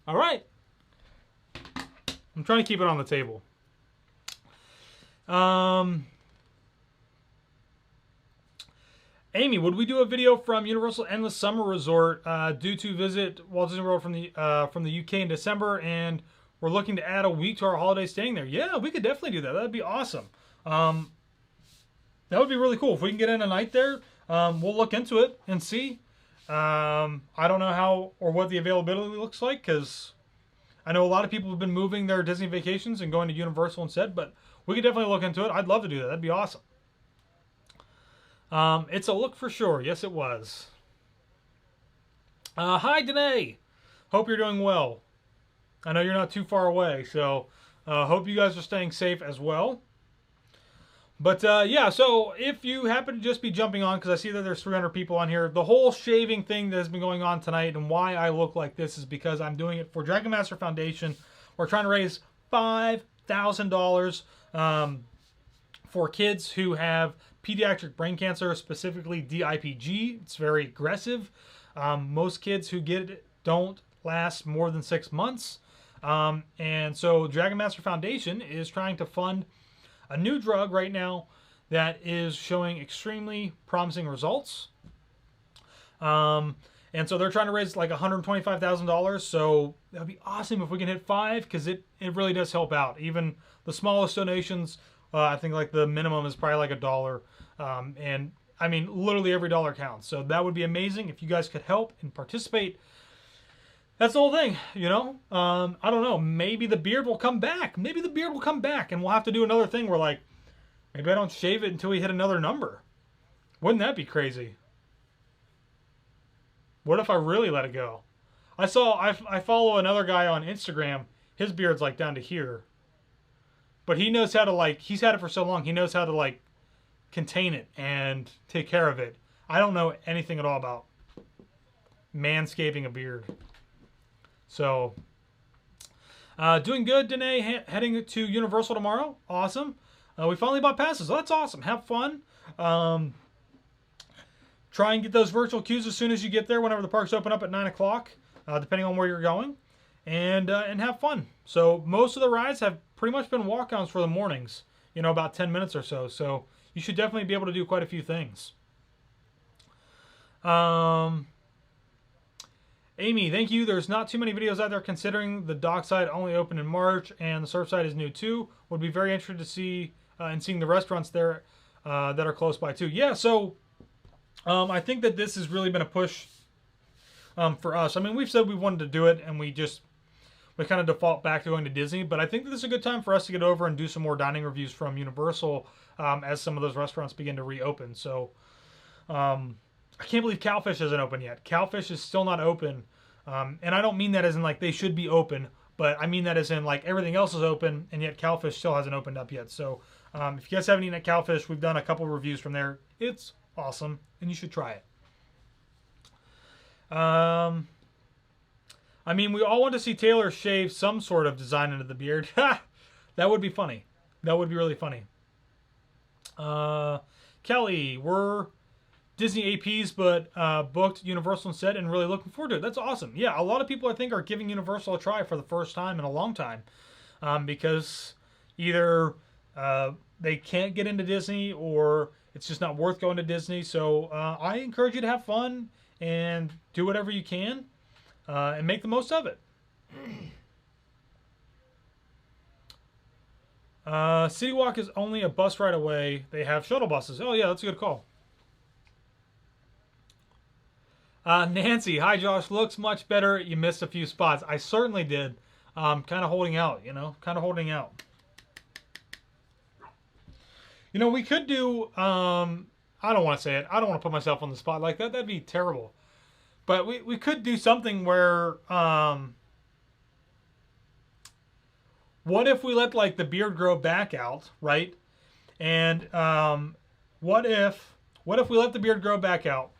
All right. I'm trying to keep it on the table. Amy, would we do a video from Universal Endless Summer Resort due to visit Walt Disney World from the UK in December, and we're looking to add a week to our holiday staying there? Yeah, we could definitely do that. That'd be awesome. That would be really cool if we can get in a night there. We'll look into it and see. I don't know how or what the availability looks like, because I know a lot of people have been moving their Disney vacations and going to Universal instead, but we could definitely look into it. I'd love to do that. That'd be awesome. It's a look for sure. Yes, it was. Hi, Danae. Hope you're doing well. I know you're not too far away, so hope you guys are staying safe as well. But yeah, so if you happen to just be jumping on, because I see that there's 300 people on here, the whole shaving thing that has been going on tonight and why I look like this is because I'm doing it for Dragon Master Foundation. We're trying to raise $5,000 for kids who have pediatric brain cancer, specifically DIPG. It's very aggressive. Most kids who get it don't last more than 6 months. And so Dragon Master Foundation is trying to fund a new drug right now that is showing extremely promising results. And And so they're trying to raise like $125,000. So that would be awesome if we can hit 5, because it really does help out. Even the smallest donations, I think like the minimum is probably like $1. And I mean, literally every dollar counts. So that would be amazing if you guys could help and participate. That's the whole thing, you know? I don't know. Maybe the beard will come back. Maybe the beard will come back, and we'll have to do another thing where, like, maybe I don't shave it until we hit another number. Wouldn't that be crazy? What if I really let it go? I follow another guy on Instagram. His beard's, like, down to here. But he knows how to, like, he's had it for so long, he knows how to, like, contain it and take care of it. I don't know anything at all about manscaping a beard. So, doing good, Danae. Heading to Universal tomorrow. Awesome. We finally bought passes. Oh, that's awesome. Have fun. Try and get those virtual queues as soon as you get there, whenever the parks open up at 9 o'clock, depending on where you're going. And have fun. So, most of the rides have pretty much been walk-ons for the mornings. You know, about 10 minutes or so. So, you should definitely be able to do quite a few things. Amy, thank you. There's not too many videos out there, considering the dockside only opened in March and the surfside is new too. Would be very interested to see and seeing the restaurants there that are close by too. Yeah, so I think that this has really been a push for us. I mean, we've said we wanted to do it, and we kind of default back to going to Disney. But I think that this is a good time for us to get over and do some more dining reviews from Universal as some of those restaurants begin to reopen. So I can't believe Cowfish isn't open yet. Cowfish is still not open. And I don't mean that as in like they should be open, but I mean that as in like everything else is open, and yet Cowfish still hasn't opened up yet. So if you guys haven't eaten at Cowfish, we've done a couple reviews from there. It's awesome, and you should try it. I mean, we all want to see Taylor shave some sort of design into the beard. That would be funny. That would be really funny. Kelly, we're Disney APs, but booked Universal instead, and really looking forward to it. That's awesome. Yeah, a lot of people, I think, are giving Universal a try for the first time in a long time, because either they can't get into Disney, or it's just not worth going to Disney. So I encourage you to have fun and do whatever you can and make the most of it. City Walk is only a bus ride away. They have shuttle buses. Oh yeah, that's a good call. Nancy, hi Josh, looks much better. You missed a few spots. I certainly did. Kind of holding out, you know, kind of holding out. You know, we could do, I don't want to say it. I don't want to put myself on the spot like that. That'd be terrible. But we could do something where, what if we let like the beard grow back out, right? And what if we let the beard grow back out?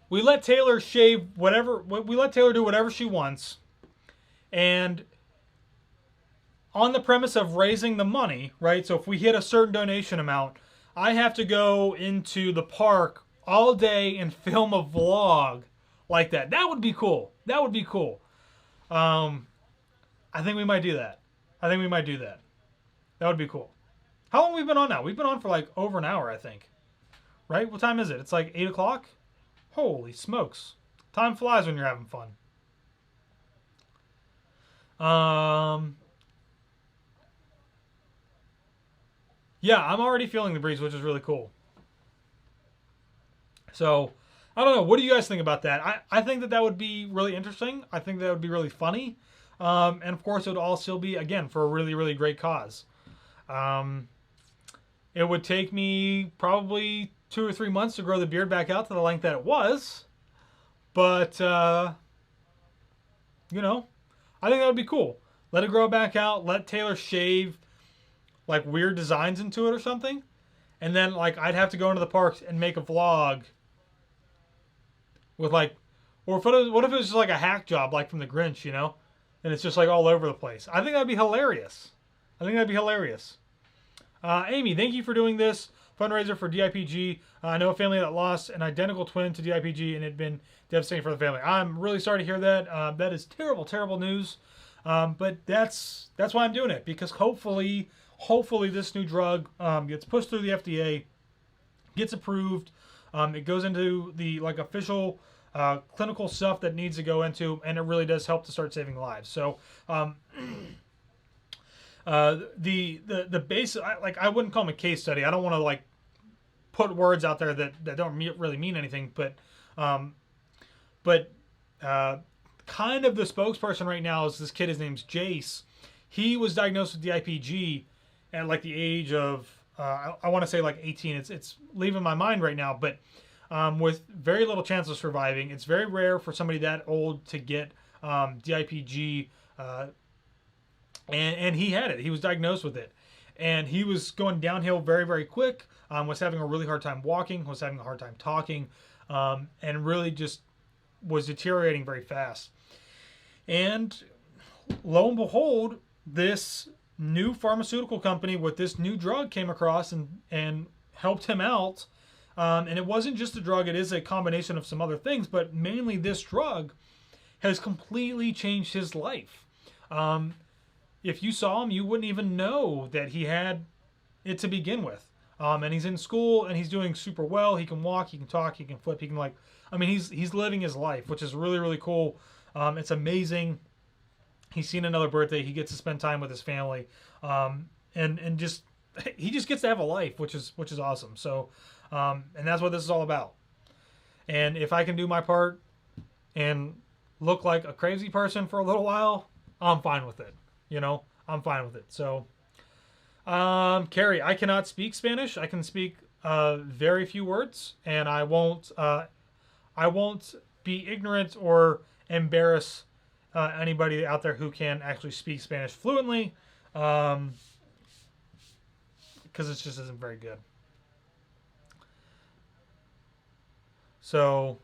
We let Taylor shave whatever, we let Taylor do whatever she wants. And on the premise of raising the money, right? So if we hit a certain donation amount, I have to go into the park all day and film a vlog like that. That would be cool. That would be cool. I think we might do that. I think we might do that. That would be cool. How long have we been on now? We've been on for like over an hour, I think. Right? What time is it? It's like 8 o'clock? Holy smokes. Time flies when you're having fun. Yeah, I'm already feeling the breeze, which is really cool. So, I don't know. What do you guys think about that? I think that would be really interesting. I think that would be really funny. And of course, it would also be, again, for a really, really great cause. It would take me probably 2 or 3 months to grow the beard back out to the length that it was. But, you know, I think that would be cool. Let it grow back out. Let Taylor shave, like, weird designs into it or something. And then, like, I'd have to go into the parks and make a vlog with, like, or what if it was just, like, a hack job, like from The Grinch, you know? And it's just, like, all over the place. I think that'd be hilarious. I think that'd be hilarious. Amy, thank you for doing this fundraiser for DIPG. I know a family that lost an identical twin to DIPG, and it had been devastating for the family. I'm really sorry to hear that. That is terrible, terrible news. But that's why I'm doing it, because hopefully this new drug gets pushed through the FDA, gets approved. It goes into the like official clinical stuff that needs to go into, and it really does help to start saving lives. So the base, I wouldn't call them a case study. I don't want to like put words out there that don't really mean anything, but kind of the spokesperson right now is this kid. His name's Jace. He was diagnosed with DIPG at like the age of I want to say like 18. It's leaving my mind right now, but with very little chance of surviving. It's very rare for somebody that old to get DIPG, and he had it. He was diagnosed with it, and he was going downhill very, very quick. Was having a really hard time walking. Was having a hard time talking, and really just was deteriorating very fast. And lo and behold, this new pharmaceutical company with this new drug came across and helped him out. And it wasn't just a drug, it is a combination of some other things, but mainly this drug has completely changed his life. If you saw him, you wouldn't even know that he had it to begin with. And he's in school and he's doing super well. He can walk, he can talk, he can flip, he can he's living his life, which is really, really cool. It's amazing. He's seen another birthday. He gets to spend time with his family, and just he just gets to have a life, which is awesome. So, and that's what this is all about. And if I can do my part and look like a crazy person for a little while, I'm fine with it. I'm fine with it. So, Carrie, I cannot speak Spanish. I can speak very few words, and I won't be ignorant or embarrass anybody out there who can actually speak Spanish fluently, because it just isn't very good. So,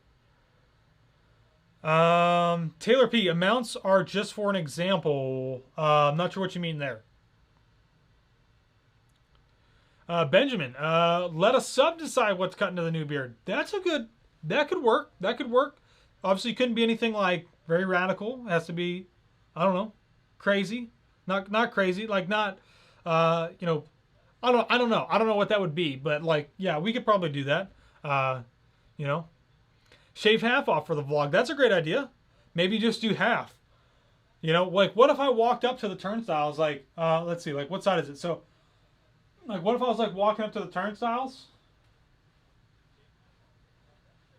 Taylor P, amounts are just for an example. I'm not sure what you mean there. Benjamin, let a sub decide what to cut into the new beard. That could work. That could work. Obviously, it couldn't be anything like very radical. It has to be, I don't know, crazy. Not crazy. Like not, I don't know. I don't know what that would be. But like, yeah, we could probably do that. Shave half off for the vlog. That's a great idea. Maybe just do half. Like what if I walked up to the turnstiles? Like, let's see. Like, what side is it? So, like, what if I was like walking up to the turnstiles?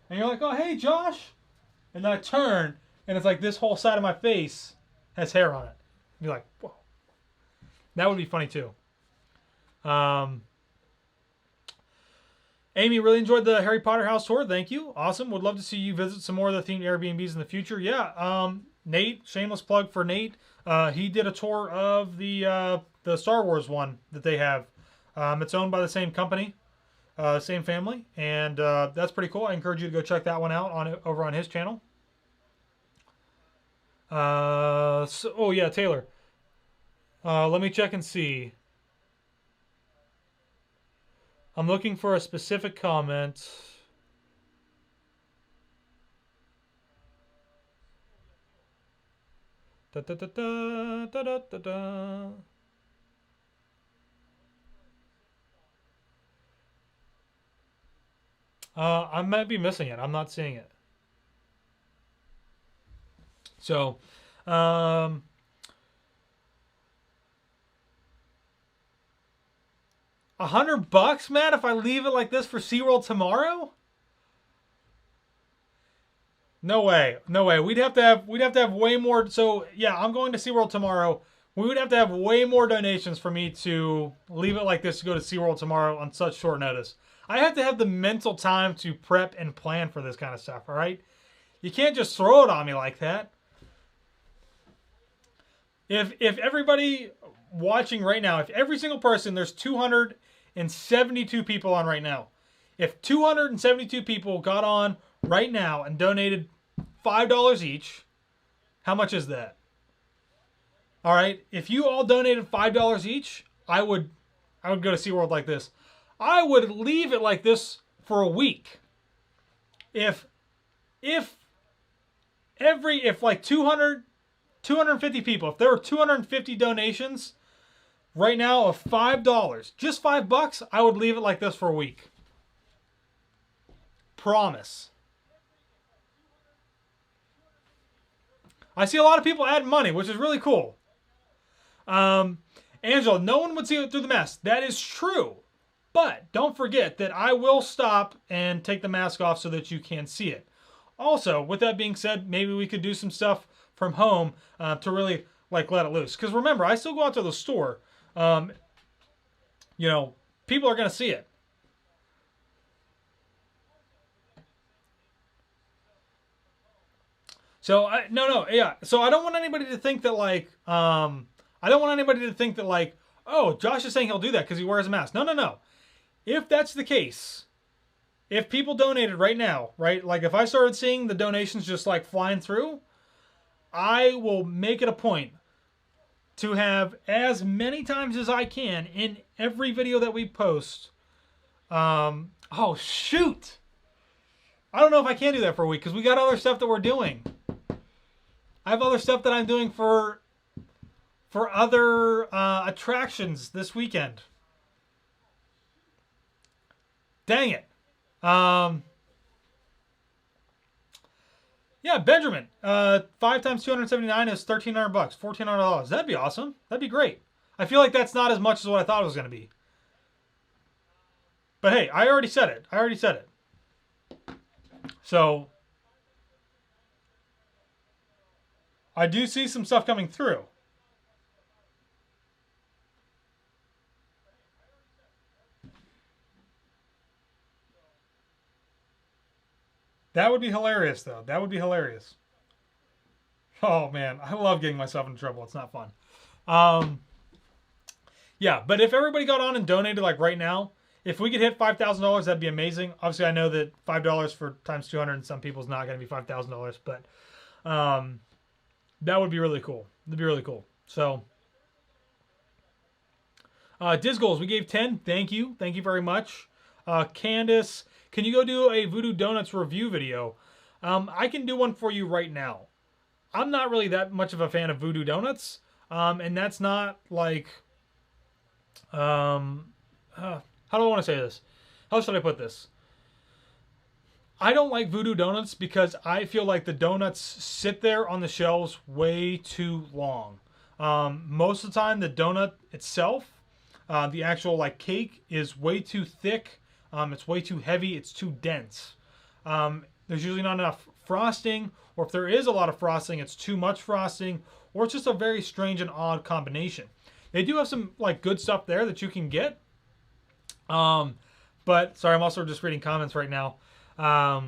And you're like, oh, hey, Josh. And then I turn, and it's like this whole side of my face has hair on it. You're like, whoa. That would be funny, too. Amy, really enjoyed the Harry Potter house tour. Thank you. Awesome. Would love to see you visit some more of the themed Airbnbs in the future. Yeah. Nate, shameless plug for Nate. He did a tour of the Star Wars one that they have. It's owned by the same company. Same family, and that's pretty cool. I encourage you to go check that one out over on his channel. Oh yeah, Taylor. Let me check and see. I'm looking for a specific comment. Da da da da da da da da. I might be missing it. I'm not seeing it. So, $100, Matt, if I leave it like this for SeaWorld tomorrow? No way. No way. We'd have to have way more. So, yeah, I'm going to SeaWorld tomorrow. We would have to have way more donations for me to leave it like this to go to SeaWorld tomorrow on such short notice. I have to have the mental time to prep and plan for this kind of stuff, all right? You can't just throw it on me like that. If everybody watching right now, if every single person, there's 272 people on right now. If 272 people got on right now and donated $5 each, how much is that? All right, if you all donated $5 each, I would go to SeaWorld like this. I would leave it like this for a week. If like 250 people, if there were 250 donations right now of $5, just $5, I would leave it like this for a week. Promise. I see a lot of people adding money, which is really cool. Angela, no one would see it through the mask. That is true. But don't forget that I will stop and take the mask off so that you can see it. Also, with that being said, maybe we could do some stuff from home to really like let it loose. Because remember, I still go out to the store. You know, people are going to see it. So So I don't want anybody to think that like, oh, Josh is saying he'll do that because he wears a mask. No. If that's the case, if people donated right now, right? Like if I started seeing the donations just like flying through, I will make it a point to have as many times as I can in every video that we post. Oh shoot. I don't know if I can do that for a week because we got other stuff that we're doing. I have other stuff that I'm doing for other attractions this weekend. Dang it. Yeah, Benjamin. 5 times 279 is $1,300, $1,400. That'd be awesome. That'd be great. I feel like that's not as much as what I thought it was going to be. But hey, I already said it. So I do see some stuff coming through. That would be hilarious, though. That would be hilarious. Oh, man. I love getting myself into trouble. It's not fun. Yeah, but if everybody got on and donated, like, right now, if we could hit $5,000, that'd be amazing. Obviously, I know that $5 for times 200 and some people's not going to be $5,000, but that would be really cool. That'd be really cool. So, Diz Goals, we gave 10. Thank you. Thank you very much. Candace, can you go do a Voodoo Donuts review video? I can do one for you right now. I'm not really that much of a fan of Voodoo Donuts. And that's not like... how do I want to say this? How should I put this? I don't like Voodoo Donuts because I feel like the donuts sit there on the shelves way too long. Most of the time, the donut itself, the actual like cake, is way too thick. It's way too heavy. It's too dense. There's usually not enough frosting, or if there is a lot of frosting, it's too much frosting, or it's just a very strange and odd combination. They do have some like good stuff there that you can get. But sorry, I'm also just reading comments right now. Yeah,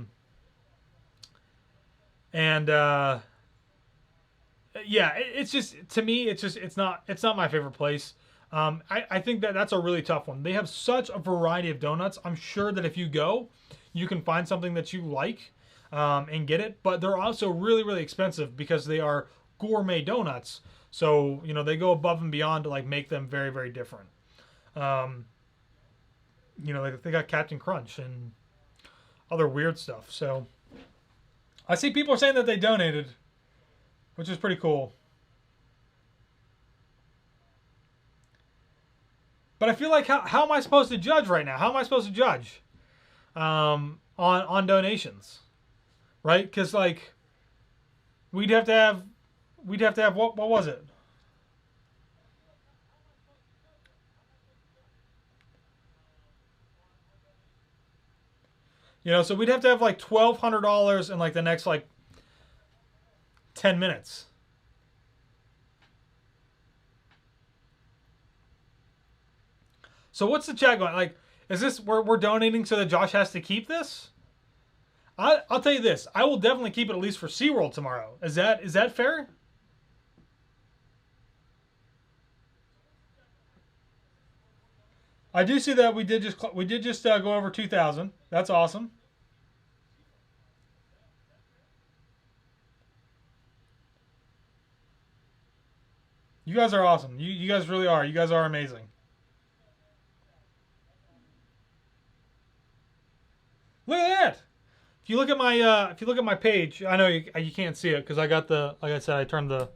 it's just, to me, it's not my favorite place. I think that's a really tough one. They have such a variety of donuts. I'm sure that if you go, you can find something that you like, and get it, but they're also really, really expensive because they are gourmet donuts. So, you know, they go above and beyond to like make them very, very different. You know, they got Captain Crunch and other weird stuff. So I see people are saying that they donated, which is pretty cool. But I feel like how am I supposed to judge right now? How am I supposed to judge on donations, right? Because like we'd have to have what was it? You know, so we'd have to have like $1,200 in like the next like 10 minutes. So what's the chat going? Like, is this we're donating so that Josh has to keep this? I'll tell you this. I will definitely keep it at least for SeaWorld tomorrow. Is that fair? I do see that we did just go over 2,000. That's awesome. You guys are awesome. You guys really are. You guys are amazing. Look at that. If you look at my page, I know you can't see it because I got like I said, I turned the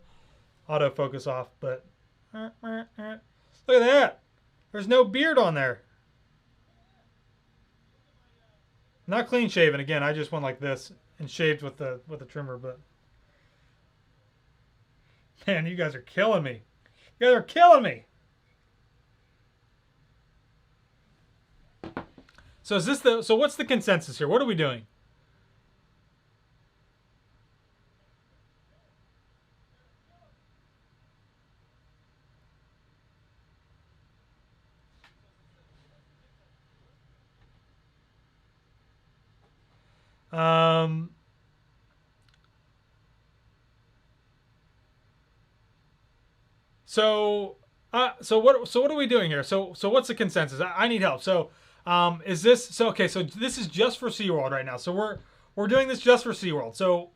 autofocus off, but look at that. There's no beard on there. Not clean shaven. Again, I just went like this and shaved with the trimmer, but Man, you guys are killing me. You guys are killing me. So is this the? So what's the consensus here? What are we doing? Um. So what are we doing here? So what's the consensus? I need help. So is this so? Okay, so this is just for SeaWorld right now. So we're doing this just for SeaWorld. So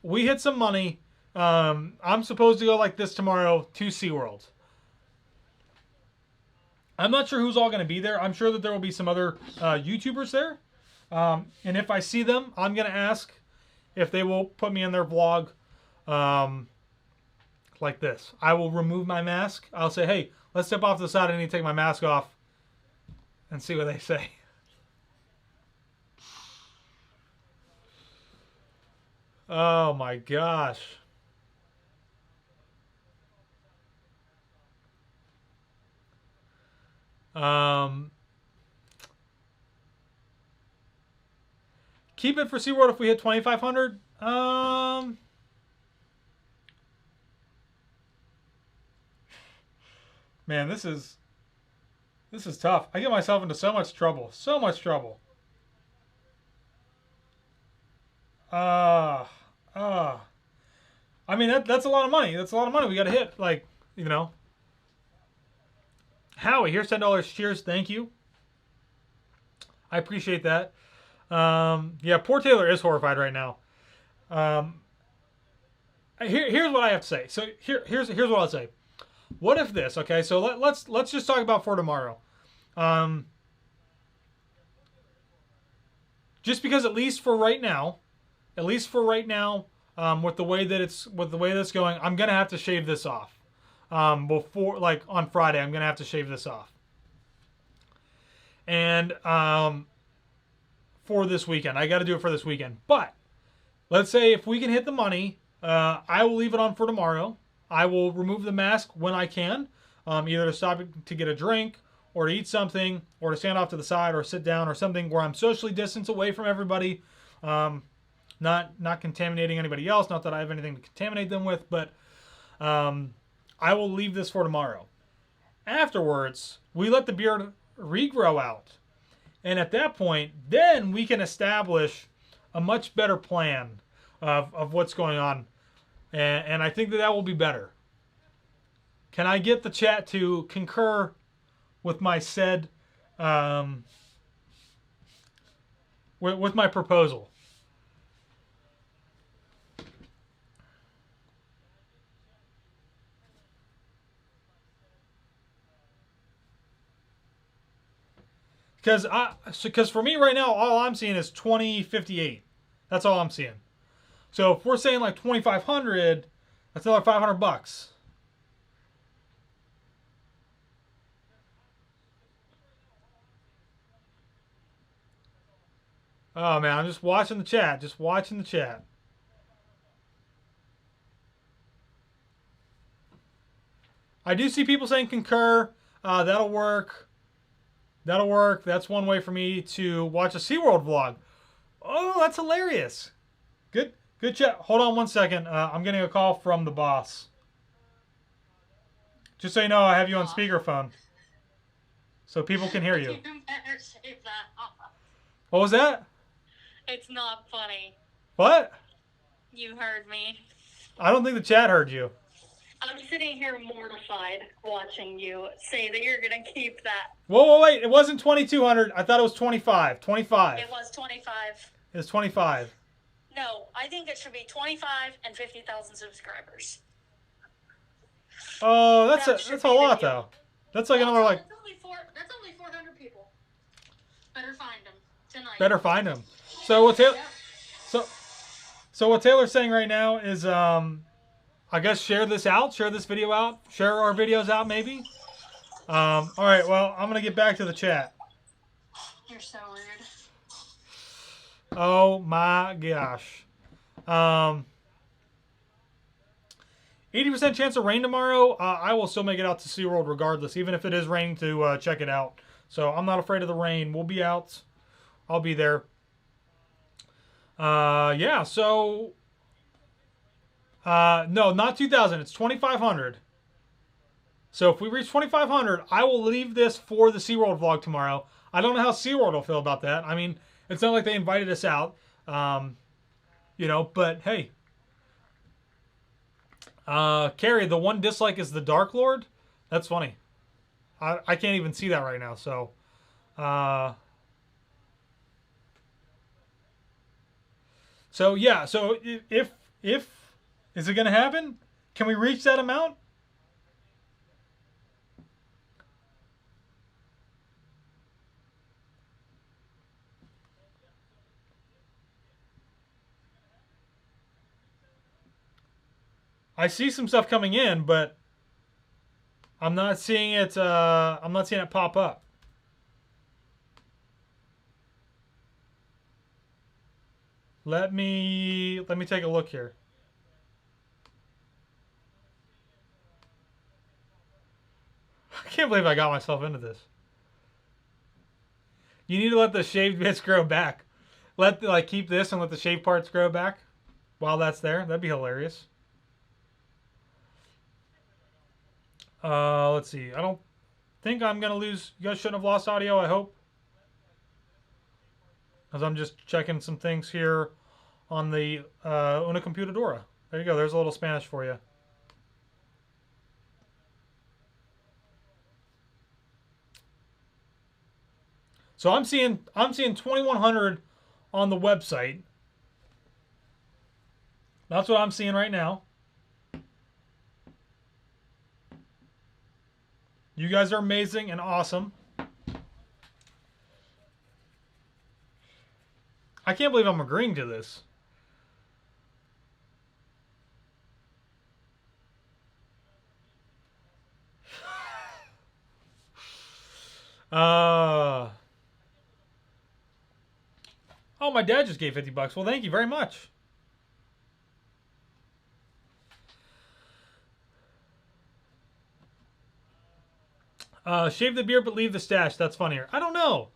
we hit some money. I'm supposed to go like this tomorrow to SeaWorld. I'm not sure who's all going to be there. I'm sure that there will be some other YouTubers there. And if I see them, I'm going to ask if they will put me in their vlog. Like this. I will remove my mask. I'll say, hey, let's step off to the side. I need to take my mask off and see what they say. Oh my gosh. Keep it for SeaWorld if we hit 2,500. Man, this is tough. I get myself into so much trouble. So much trouble. Uh, uh. I mean, that's a lot of money. That's a lot of money we got to hit. Like, you know. Howie, here's $10. Cheers. Thank you. I appreciate that. Yeah, poor Taylor is horrified right now. Here's what I have to say. So here's what I'll say. What if this? Okay, so let's just talk about for tomorrow. Just because at least for right now, with the way that it's going, I'm gonna have to shave this off. Before like on Friday, I'm gonna have to shave this off. And for this weekend, I got to do it for this weekend. But let's say if we can hit the money, I will leave it on for tomorrow. I will remove the mask when I can, either to stop to get a drink or to eat something or to stand off to the side or sit down or something where I'm socially distanced away from everybody, not contaminating anybody else. Not that I have anything to contaminate them with, but I will leave this for tomorrow. Afterwards, we let the beard regrow out. And at that point, then we can establish a much better plan of what's going on. And I think that will be better. Can I get the chat to concur with my said, with my proposal? Because for me right now, all I'm seeing is 2058. That's all I'm seeing. So if we're saying like 2,500, that's another $500. Oh man, I'm just watching the chat. Just watching the chat. I do see people saying concur. That'll work. That'll work. That's one way for me to watch a SeaWorld vlog. Oh, that's hilarious. Good chat. Hold on one second. I'm getting a call from the boss. Just so you know, I have you on speakerphone. So people can hear you. You better save that off. What was that? It's not funny. What? You heard me. I don't think the chat heard you. I'm sitting here mortified watching you say that you're going to keep that. Whoa, wait. It wasn't 2,200. I thought it was 25. 25. It was 25. It was 25. No, I think it should be 25 and 50,000 subscribers. Oh, that's a lot though. That's like another like. That's only 400 people. Better find them tonight. Better find them. So what Taylor, so what Taylor's saying right now is I guess share this video out, share our videos out maybe. All right, well I'm gonna get back to the chat. You're so rude. Oh my gosh. 80% chance of rain tomorrow. I will still make it out to SeaWorld regardless, even if it is raining to check it out. So I'm not afraid of the rain. We'll be out. I'll be there. Yeah, so... no, not 2,000. It's 2,500. So if we reach 2,500, I will leave this for the SeaWorld vlog tomorrow. I don't know how SeaWorld will feel about that. I mean, it's not like they invited us out. You know, but hey. Carrie, the one dislike is the Dark Lord. That's funny. I can't even see that right now, so... So yeah, so if is it going to happen? Can we reach that amount? I see some stuff coming in, but I'm not seeing it. I'm not seeing it pop up. Let me take a look here. I can't believe I got myself into this. You need to let the shaved bits grow back. Keep this and let the shaved parts grow back while that's there. That'd be hilarious. Let's see. I don't think I'm gonna lose. You guys shouldn't have lost audio, I hope. Because I'm just checking some things here on the Una Computadora. There you go. There's a little Spanish for you. So I'm seeing 2,100 on the website. That's what I'm seeing right now. You guys are amazing and awesome. I can't believe I'm agreeing to this. Oh, my dad just gave 50 bucks. Well, thank you very much. Shave the beard but leave the stash. That's funnier. I don't know.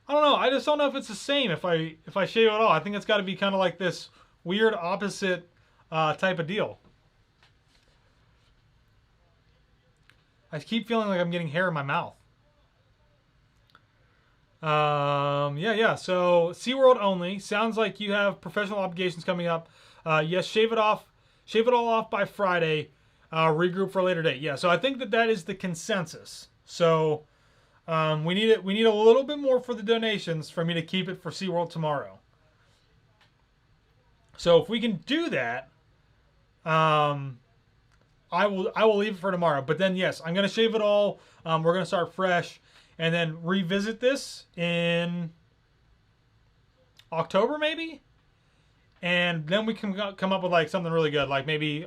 I just don't know if it's the same if I shave it all. I think it's got to be kind of like this weird opposite type of deal. I keep feeling like I'm getting hair in my mouth. Yeah. So SeaWorld only. Sounds like you have professional obligations coming up. Yes, shave it all off by Friday. Regroup for a later date. Yeah. So I think that is the consensus. So we need a little bit more for the donations for me to keep it for SeaWorld tomorrow. So if we can do that, I will leave it for tomorrow. But then yes, I'm gonna shave it all. We're gonna start fresh. And then revisit this in October, maybe, and then we can come up with like something really good, like maybe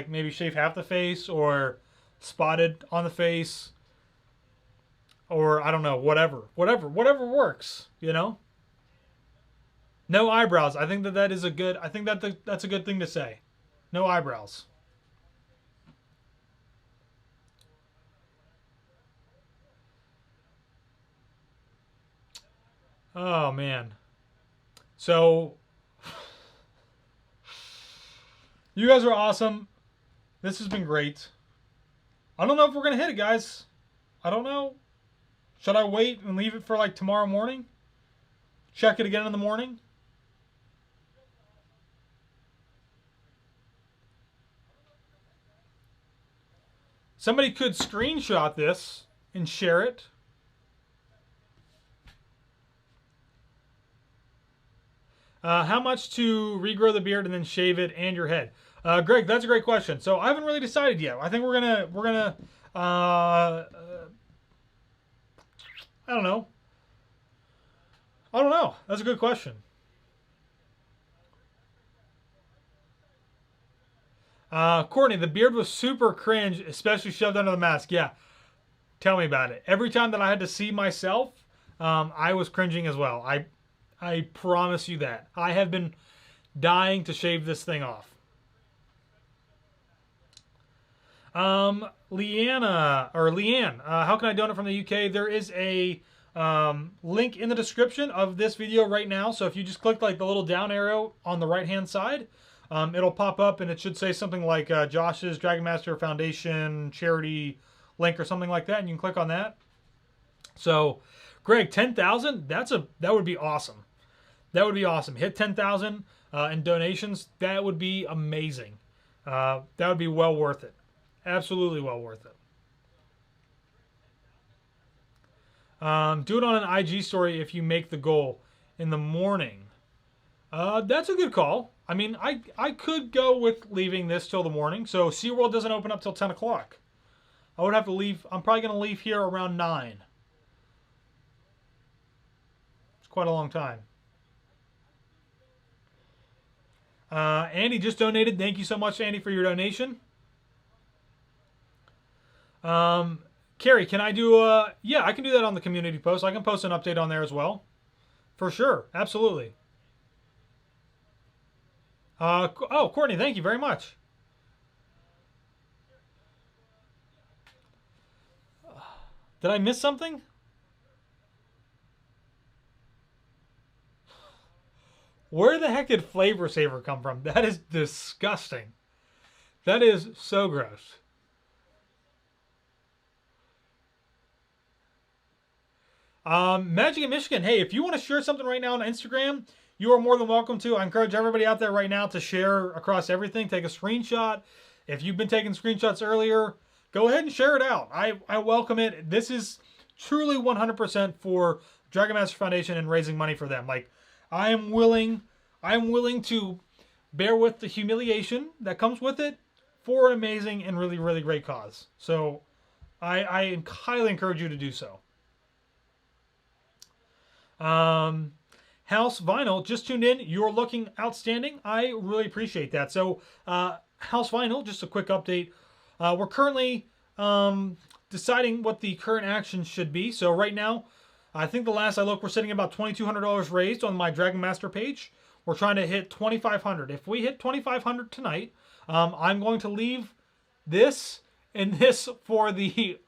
maybe shave half the face or spotted on the face, or I don't know, whatever works, you know. No eyebrows. I think that is a good. I think that's a good thing to say. No eyebrows. Oh, man. So, you guys are awesome. This has been great. I don't know if we're going to hit it, guys. I don't know. Should I wait and leave it for like tomorrow morning? Check it again in the morning? Somebody could screenshot this and share it. How much to regrow the beard and then shave it and your head? Greg, that's a great question. So I haven't really decided yet. I think we're gonna I don't know. That's a good question. Courtney, the beard was super cringe, especially shoved under the mask. Yeah, tell me about it. Every time that I had to see myself, I was cringing as well. I promise you that. I have been dying to shave this thing off. Leanne, how can I donate from the UK? There is a link in the description of this video right now. So if you just click like the little down arrow on the right hand side, it'll pop up and it should say something like Josh's Dragon Master Foundation charity link or something like that, and you can click on that. So, Greg, 10,000? That would be awesome. That would be awesome. Hit 10,000 in donations. That would be amazing. That would be well worth it. Absolutely well worth it. Do it on an IG story if you make the goal in the morning. That's a good call. I mean, I could go with leaving this till the morning. So SeaWorld doesn't open up till 10 o'clock. I would have to leave. I'm probably going to leave here around 9. It's quite a long time. Andy just donated. Thank you so much, Andy, for your donation. Carrie, can I do yeah, I can do that on the community post. I can post an update on there as well. For sure. Absolutely. Oh, Courtney, thank you very much. Did I miss something? Where the heck did Flavor Saver come from? That is disgusting. That is so gross. Magic in Michigan. Hey, if you want to share something right now on Instagram, you are more than welcome to. I encourage everybody out there right now to share across everything. Take a screenshot. If you've been taking screenshots earlier, go ahead and share it out. I welcome it. This is truly 100% for Dragon Master Foundation and raising money for them. Like, I am willing to bear with the humiliation that comes with it for an amazing and really, really great cause. So I highly encourage you to do so. House Vinyl just tuned in. You're looking outstanding. I really appreciate that. So House Vinyl, just a quick update. We're currently deciding what the current action should be. So right now, I think the last I looked, we're sitting at about $2,200 raised on my Dragon Master page. We're trying to hit 2,500. If we hit 2,500 tonight, I'm going to leave this and this for the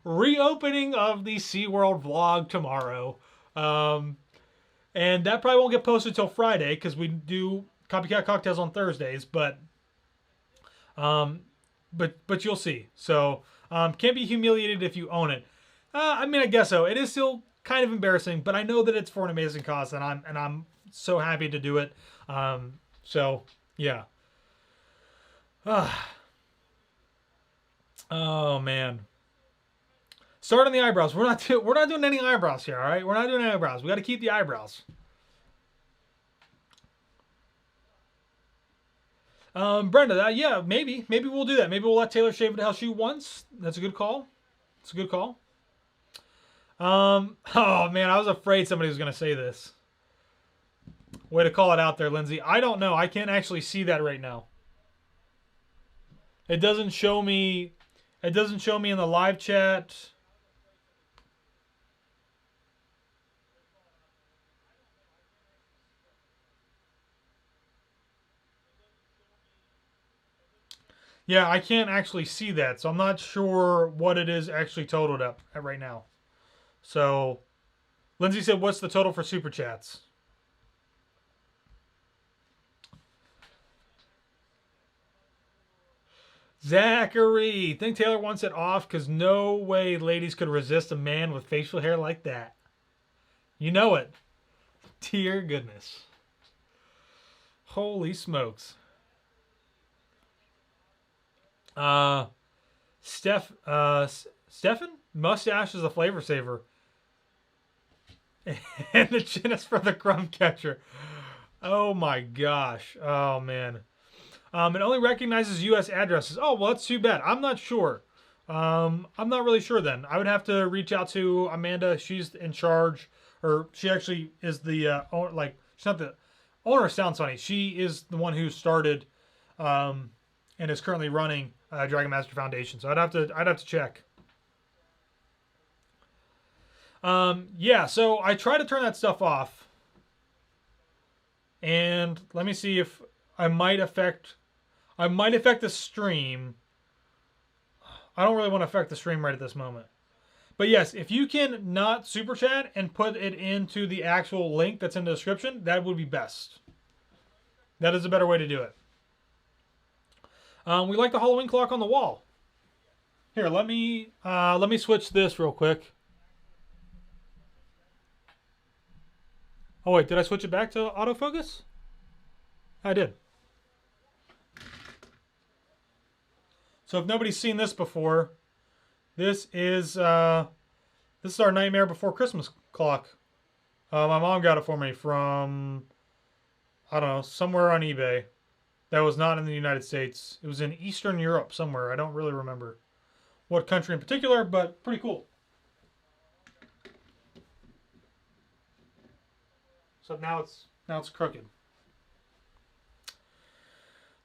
reopening of the SeaWorld vlog tomorrow. And that probably won't get posted till Friday because we do Copycat Cocktails on Thursdays, but you'll see. So can't be humiliated if you own it. I mean, I guess so. It is still kind of embarrassing, but I know that it's for an amazing cause, and I'm so happy to do it. So yeah. Oh man. Start on the eyebrows. We're not doing any eyebrows here, all right? We're not doing any eyebrows. We got to keep the eyebrows. Brenda, yeah, maybe we'll do that. Maybe we'll let Taylor shave it how she wants. That's a good call. It's a good call. Oh man, I was afraid somebody was gonna say this. Way to call it out there, Lindsay. I don't know. I can't actually see that right now. It doesn't show me. It doesn't show me in the live chat. Yeah, I can't actually see that, so I'm not sure what it is actually totaled up at right now. So, Lindsay said, what's the total for Super Chats? Zachary, think Taylor wants it off because no way ladies could resist a man with facial hair like that. You know it. Dear goodness. Holy smokes. Stefan? Mustache is a flavor saver. And the chin is for the crumb catcher. Oh my gosh. Oh man. It only recognizes U.S. addresses. Oh, well, that's too bad. I'm not sure. I'm not really sure then. I would have to reach out to Amanda. She's in charge, or she actually is the owner. Like, she's not the owner. Sounds funny. She is the one who started, and is currently running Dragon Master Foundation. So I'd have to check. Yeah. So I try to turn that stuff off, and let me see if I might affect the stream. I don't really want to affect the stream right at this moment. But yes, if you can not super chat and put it into the actual link that's in the description, that would be best. That is a better way to do it. We like the Halloween clock on the wall. Here, let me switch this real quick. Oh wait, did I switch it back to autofocus? I did. So if nobody's seen this before, this is our Nightmare Before Christmas clock. My mom got it for me from, I don't know, somewhere on eBay. That was not in the United States. It was in Eastern Europe somewhere. I don't really remember what country in particular, but pretty cool. So now it's crooked.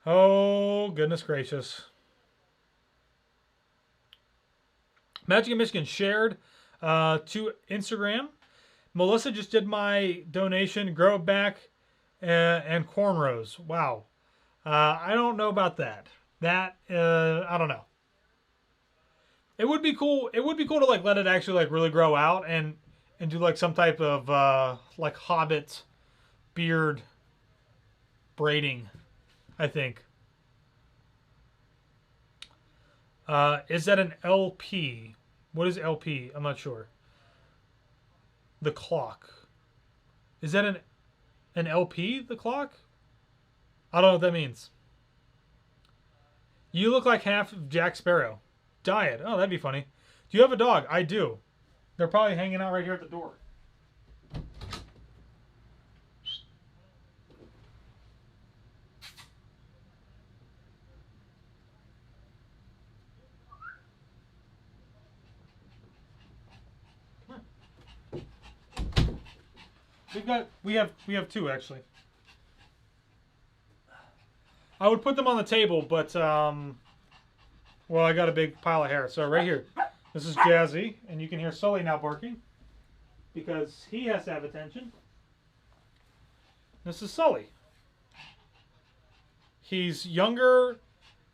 Oh, goodness gracious. Magic in Michigan shared to Instagram. Melissa just did my donation, grow it back, and cornrows. Wow. I don't know about that. I don't know. It would be cool. It would be cool to like let it actually like really grow out and do like some type of like Hobbit beard braiding, I think. Is that an LP? What is LP? I'm not sure. The clock. Is that an LP, the clock? I don't know what that means. You look like half of Jack Sparrow. Diet. Oh, that'd be funny. Do you have a dog? I do. They're probably hanging out right here at the door. We have two actually. I would put them on the table, but well, I got a big pile of hair. So right here, this is Jazzy, and you can hear Sully now barking because he has to have attention. This is Sully. He's younger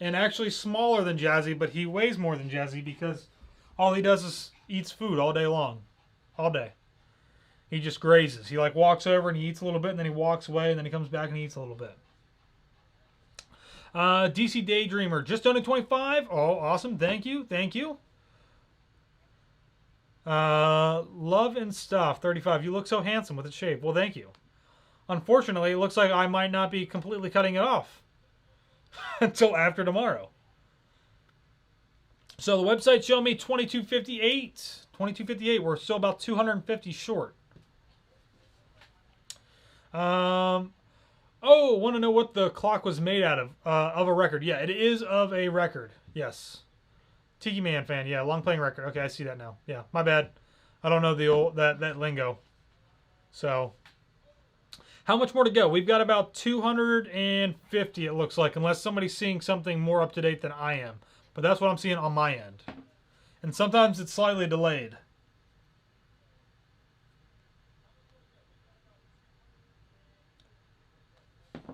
and actually smaller than Jazzy, but he weighs more than Jazzy because all he does is eats food all day long, all day. He just grazes. He like walks over and he eats a little bit, and then he walks away, and then he comes back and he eats a little bit. DC Daydreamer just donated 25. Oh, awesome! Thank you, thank you. Love and Stuff 35. You look so handsome with it shaved. Well, thank you. Unfortunately, it looks like I might not be completely cutting it off until after tomorrow. So the website showed me 2258. 2258. We're still about 250 short. Oh, want to know what the clock was made out of? Of a record. Yeah, it is of a record. Yes. Tiki Man fan. Yeah, long playing record. Okay, I see that now. Yeah, my bad. I don't know the old that lingo. So, how much more to go? We've got about 250, it looks like, unless somebody's seeing something more up to date than I am. But that's what I'm seeing on my end. And sometimes it's slightly delayed.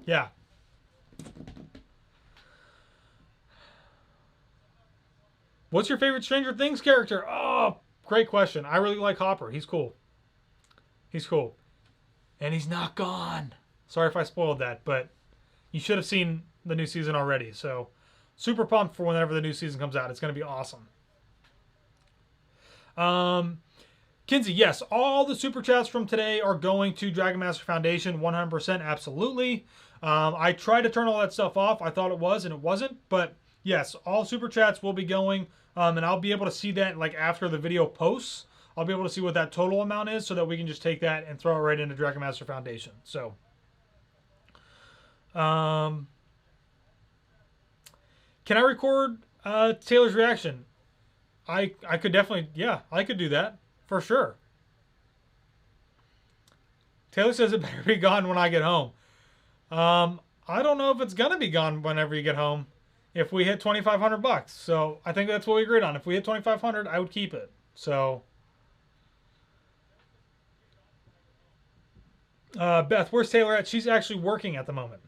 Yeah. What's your favorite Stranger Things character? Oh, great question. I really like Hopper. He's cool. He's cool. And he's not gone. Sorry if I spoiled that, but you should have seen the new season already. So, super pumped for whenever the new season comes out. It's going to be awesome. Kinsey, yes, all the super chats from today are going to Dragon Master Foundation, 100%, absolutely. I tried to turn all that stuff off. I thought it was, and it wasn't. But yes, all super chats will be going, and I'll be able to see that like after the video posts. I'll be able to see what that total amount is, so that we can just take that and throw it right into Dragon Master Foundation. So, can I record Taylor's reaction? I could definitely, yeah, I could do that for sure. Taylor says it better be gone when I get home. I don't know if it's gonna be gone whenever you get home. If we hit $2,500, so I think that's what we agreed on. If we hit 2,500, I would keep it. So, Beth, where's Taylor at? She's actually working at the moment.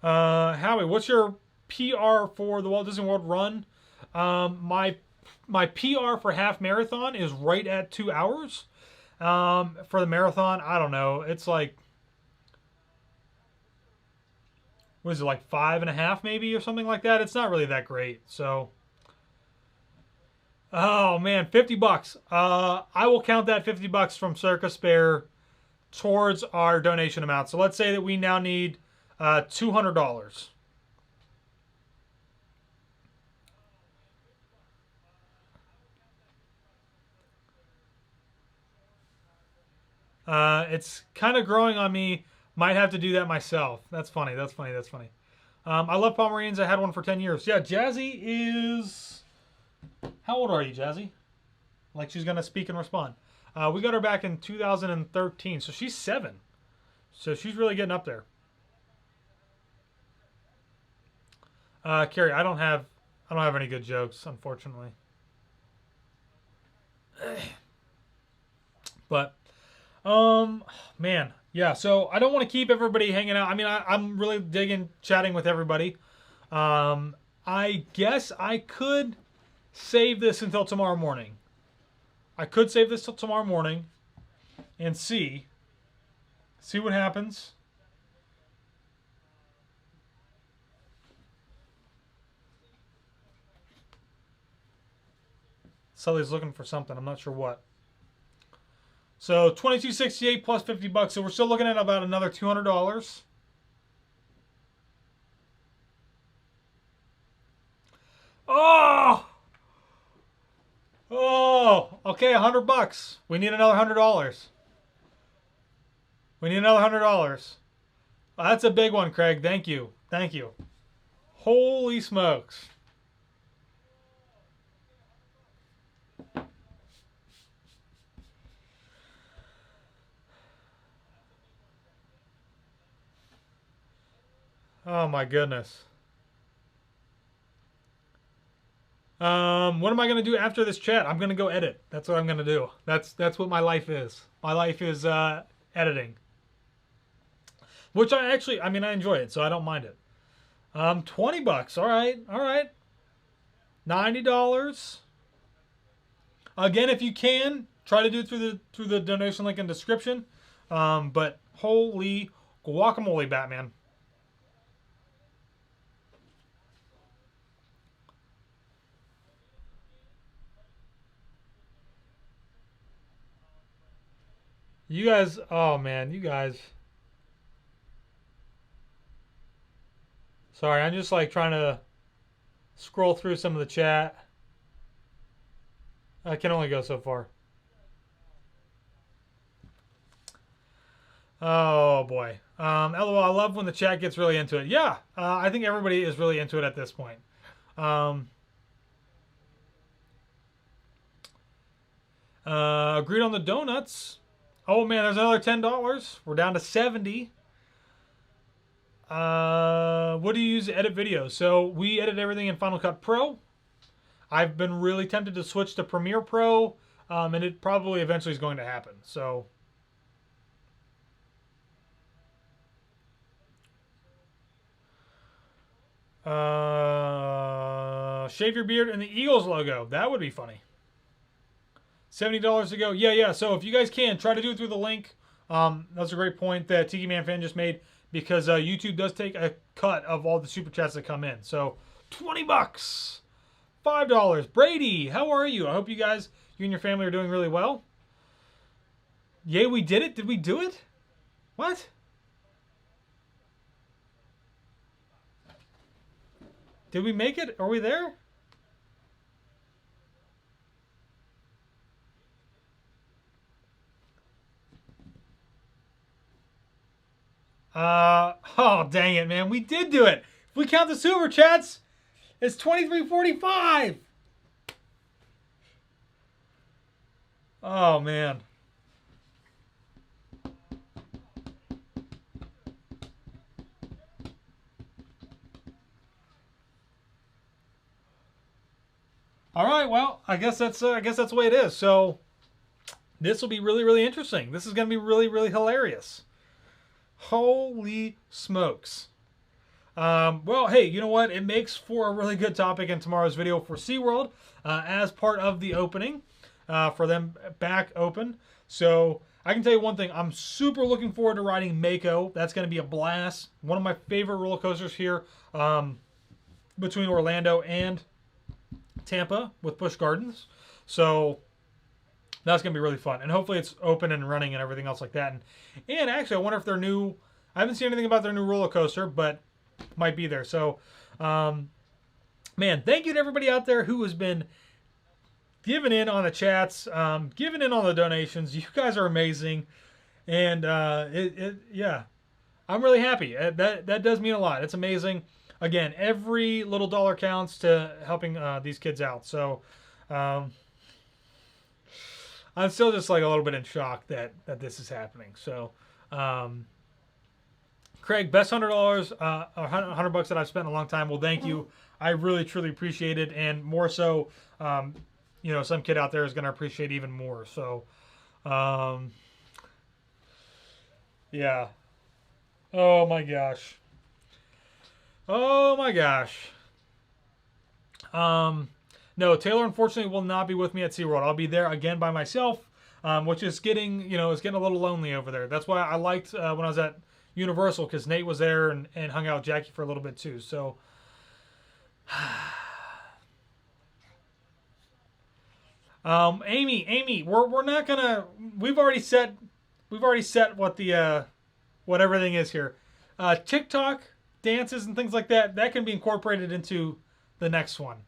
Howie, what's your PR for the Walt Disney World run? My PR for half marathon is right at 2 hours. For the marathon, I don't know. It's like, what is it, like 5.5 maybe or something like that? It's not really that great. So, oh man, $50. I will count that $50 from Circa Spare towards our donation amount. So let's say that we now need $200. It's kind of growing on me. Might have to do that myself. That's funny. That's funny. That's funny. I love Pomeranians. I had one for 10 years. Yeah, Jazzy is... How old are you, Jazzy? Like she's going to speak and respond. We got her back in 2013, so she's 7. So she's really getting up there. Carrie, I don't have any good jokes, unfortunately. But, man, yeah. So I don't want to keep everybody hanging out. I mean, I'm really digging chatting with everybody. I guess I could save this until tomorrow morning. I could save this till tomorrow morning and see what happens. Sully's looking for something. I'm not sure what. So $22.68 plus $50. So we're still looking at about another $200. Oh, okay, $100. We need another $100. We need another $100. Well, that's a big one, Craig. Thank you. Thank you. Holy smokes. Oh my goodness. What am I gonna do after this chat? I'm gonna go edit. That's what I'm gonna do. That's what my life is. My life is editing. Which I enjoy it, so I don't mind it. $20. All right. $90. Again, if you can, try to do it through the donation link in the description. But holy guacamole, Batman. You guys, oh man, you guys. Sorry, I'm just like trying to scroll through some of the chat. I can only go so far. Oh boy. LOL, I love when the chat gets really into it. Yeah, I think everybody is really into it at this point. Agreed on the donuts. Oh man, there's another $10. We're down to 70. What do you use to edit videos? So we edit everything in Final Cut Pro. I've been really tempted to switch to Premiere Pro, and it probably eventually is going to happen. So shave your beard and the Eagles logo. That would be funny. $70 to go. Yeah. So if you guys can, try to do it through the link. That's a great point that Tiki Man Fan just made, because YouTube does take a cut of all the super chats that come in. So $20, $5. Brady, how are you? I hope you and your family are doing really well. Yay, we did it. Did we do it? What? Did we make it? Are we there? Oh, dang it, man. We did do it. If we count the super chats, it's 23:45. Oh, man. All right, well, I guess that's the way it is. So this will be really, really interesting. This is going to be really, really hilarious. Holy smokes. Well, hey, you know what? It makes for a really good topic in tomorrow's video for SeaWorld as part of the opening for them back open. So I can tell you one thing. I'm super looking forward to riding Mako. That's going to be a blast. One of my favorite roller coasters here between Orlando and Tampa with Busch Gardens. So that's going to be really fun. And hopefully it's open and running and everything else like that. And actually, I wonder if their new... I haven't seen anything about their new roller coaster, but might be there. So, man, thank you to everybody out there who has been giving in on the chats, giving in on the donations. You guys are amazing. And, yeah, I'm really happy. That does mean a lot. It's amazing. Again, every little dollar counts to helping these kids out. So, I'm still just like a little bit in shock that this is happening. So, Craig, best $100, $100 that I've spent in a long time. Well, thank you. I really, truly appreciate it. And more so, you know, some kid out there is going to appreciate even more. So, yeah. Oh my gosh. Oh my gosh. No, Taylor unfortunately will not be with me at SeaWorld. I'll be there again by myself, which is getting, you know, it's getting a little lonely over there. That's why I liked when I was at Universal, because Nate was there and hung out with Jackie for a little bit too. So, Amy, we're not gonna. We've already set what the what everything is here. TikTok dances and things like that can be incorporated into the next one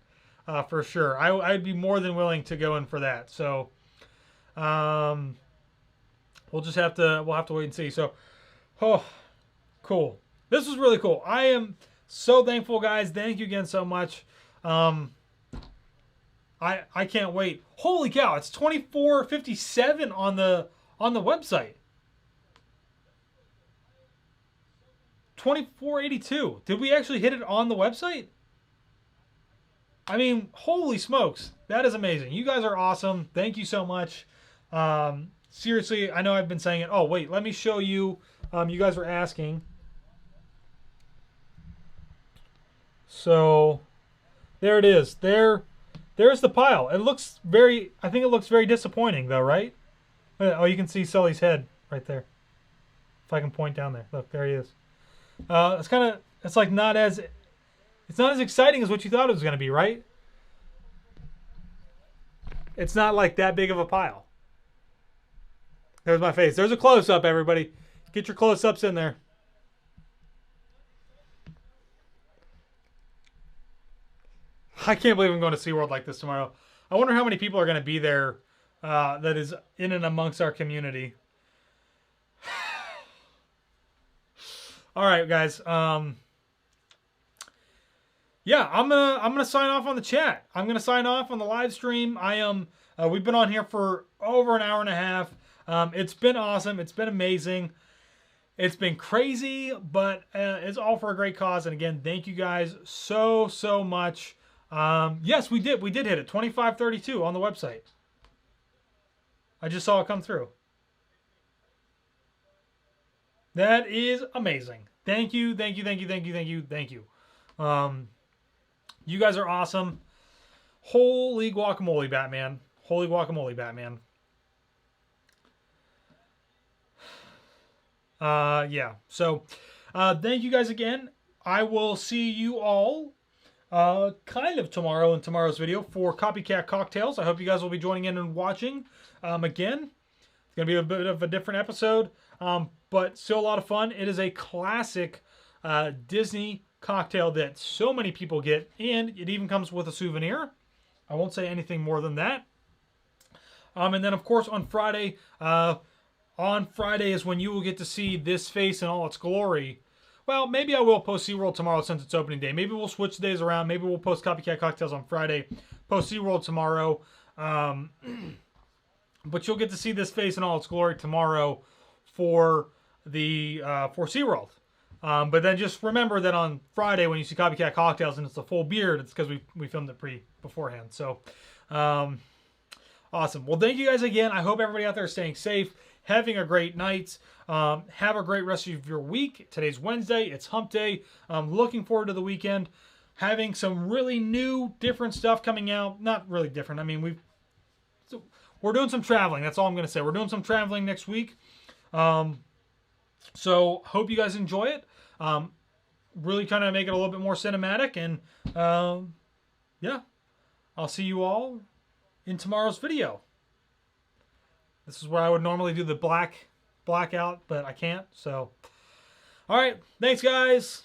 for sure. I'd be more than willing to go in for that. So, we'll have to wait and see. So, oh, cool. This was really cool. I am so thankful, guys. Thank you again so much. I can't wait. Holy cow! It's 24:57 on the website. 24:82. Did we actually hit it on the website? I mean, holy smokes. That is amazing. You guys are awesome. Thank you so much. Seriously, I know I've been saying it. Oh, wait. Let me show you. You guys were asking. So, there it is. There's the pile. It looks very... I think it looks very disappointing, though, right? Oh, you can see Sully's head right there. If I can point down there. Look, there he is. It's kind of... It's like not as... It's not as exciting as what you thought it was going to be, right? It's not like that big of a pile. There's my face. There's a close-up, everybody. Get your close-ups in there. I can't believe I'm going to SeaWorld like this tomorrow. I wonder how many people are going to be there that is in and amongst our community. All right, guys. Yeah, I'm gonna sign off on the chat. I'm gonna sign off on the live stream. I am. We've been on here for over an hour and a half. It's been awesome. It's been amazing. It's been crazy, but it's all for a great cause. And again, thank you guys so much. Yes, we did. We did hit it. 25:32 on the website. I just saw it come through. That is amazing. Thank you. Thank you. Thank you. Thank you. Thank you. Thank you. You guys are awesome. Holy guacamole, Batman. Holy guacamole, Batman. Yeah. So, thank you guys again. I will see you all kind of tomorrow in tomorrow's video for Copycat Cocktails. I hope you guys will be joining in and watching. Again, it's going to be a bit of a different episode, but still a lot of fun. It is a classic Disney cocktail that so many people get, and it even comes with a souvenir. I won't say anything more than that. And then, of course, on Friday is when you will get to see this face in all its glory. Well, maybe I will post SeaWorld tomorrow since it's opening day. Maybe we'll switch the days around. Maybe we'll post Copycat Cocktails on Friday, post SeaWorld tomorrow. But you'll get to see this face in all its glory tomorrow for SeaWorld. But then just remember that on Friday when you see Copycat Cocktails and it's a full beard, it's because we filmed it beforehand. So, awesome. Well, thank you guys again. I hope everybody out there is staying safe, having a great night. Have a great rest of your week. Today's Wednesday. It's hump day. I'm looking forward to the weekend. Having some really new, different stuff coming out. Not really different. I mean, we're doing some traveling. That's all I'm going to say. We're doing some traveling next week. So hope you guys enjoy it. Really kind of make it a little bit more cinematic. And yeah, I'll see you all in tomorrow's video. This is where I would normally do the blackout, but I can't. So, all right. Thanks, guys.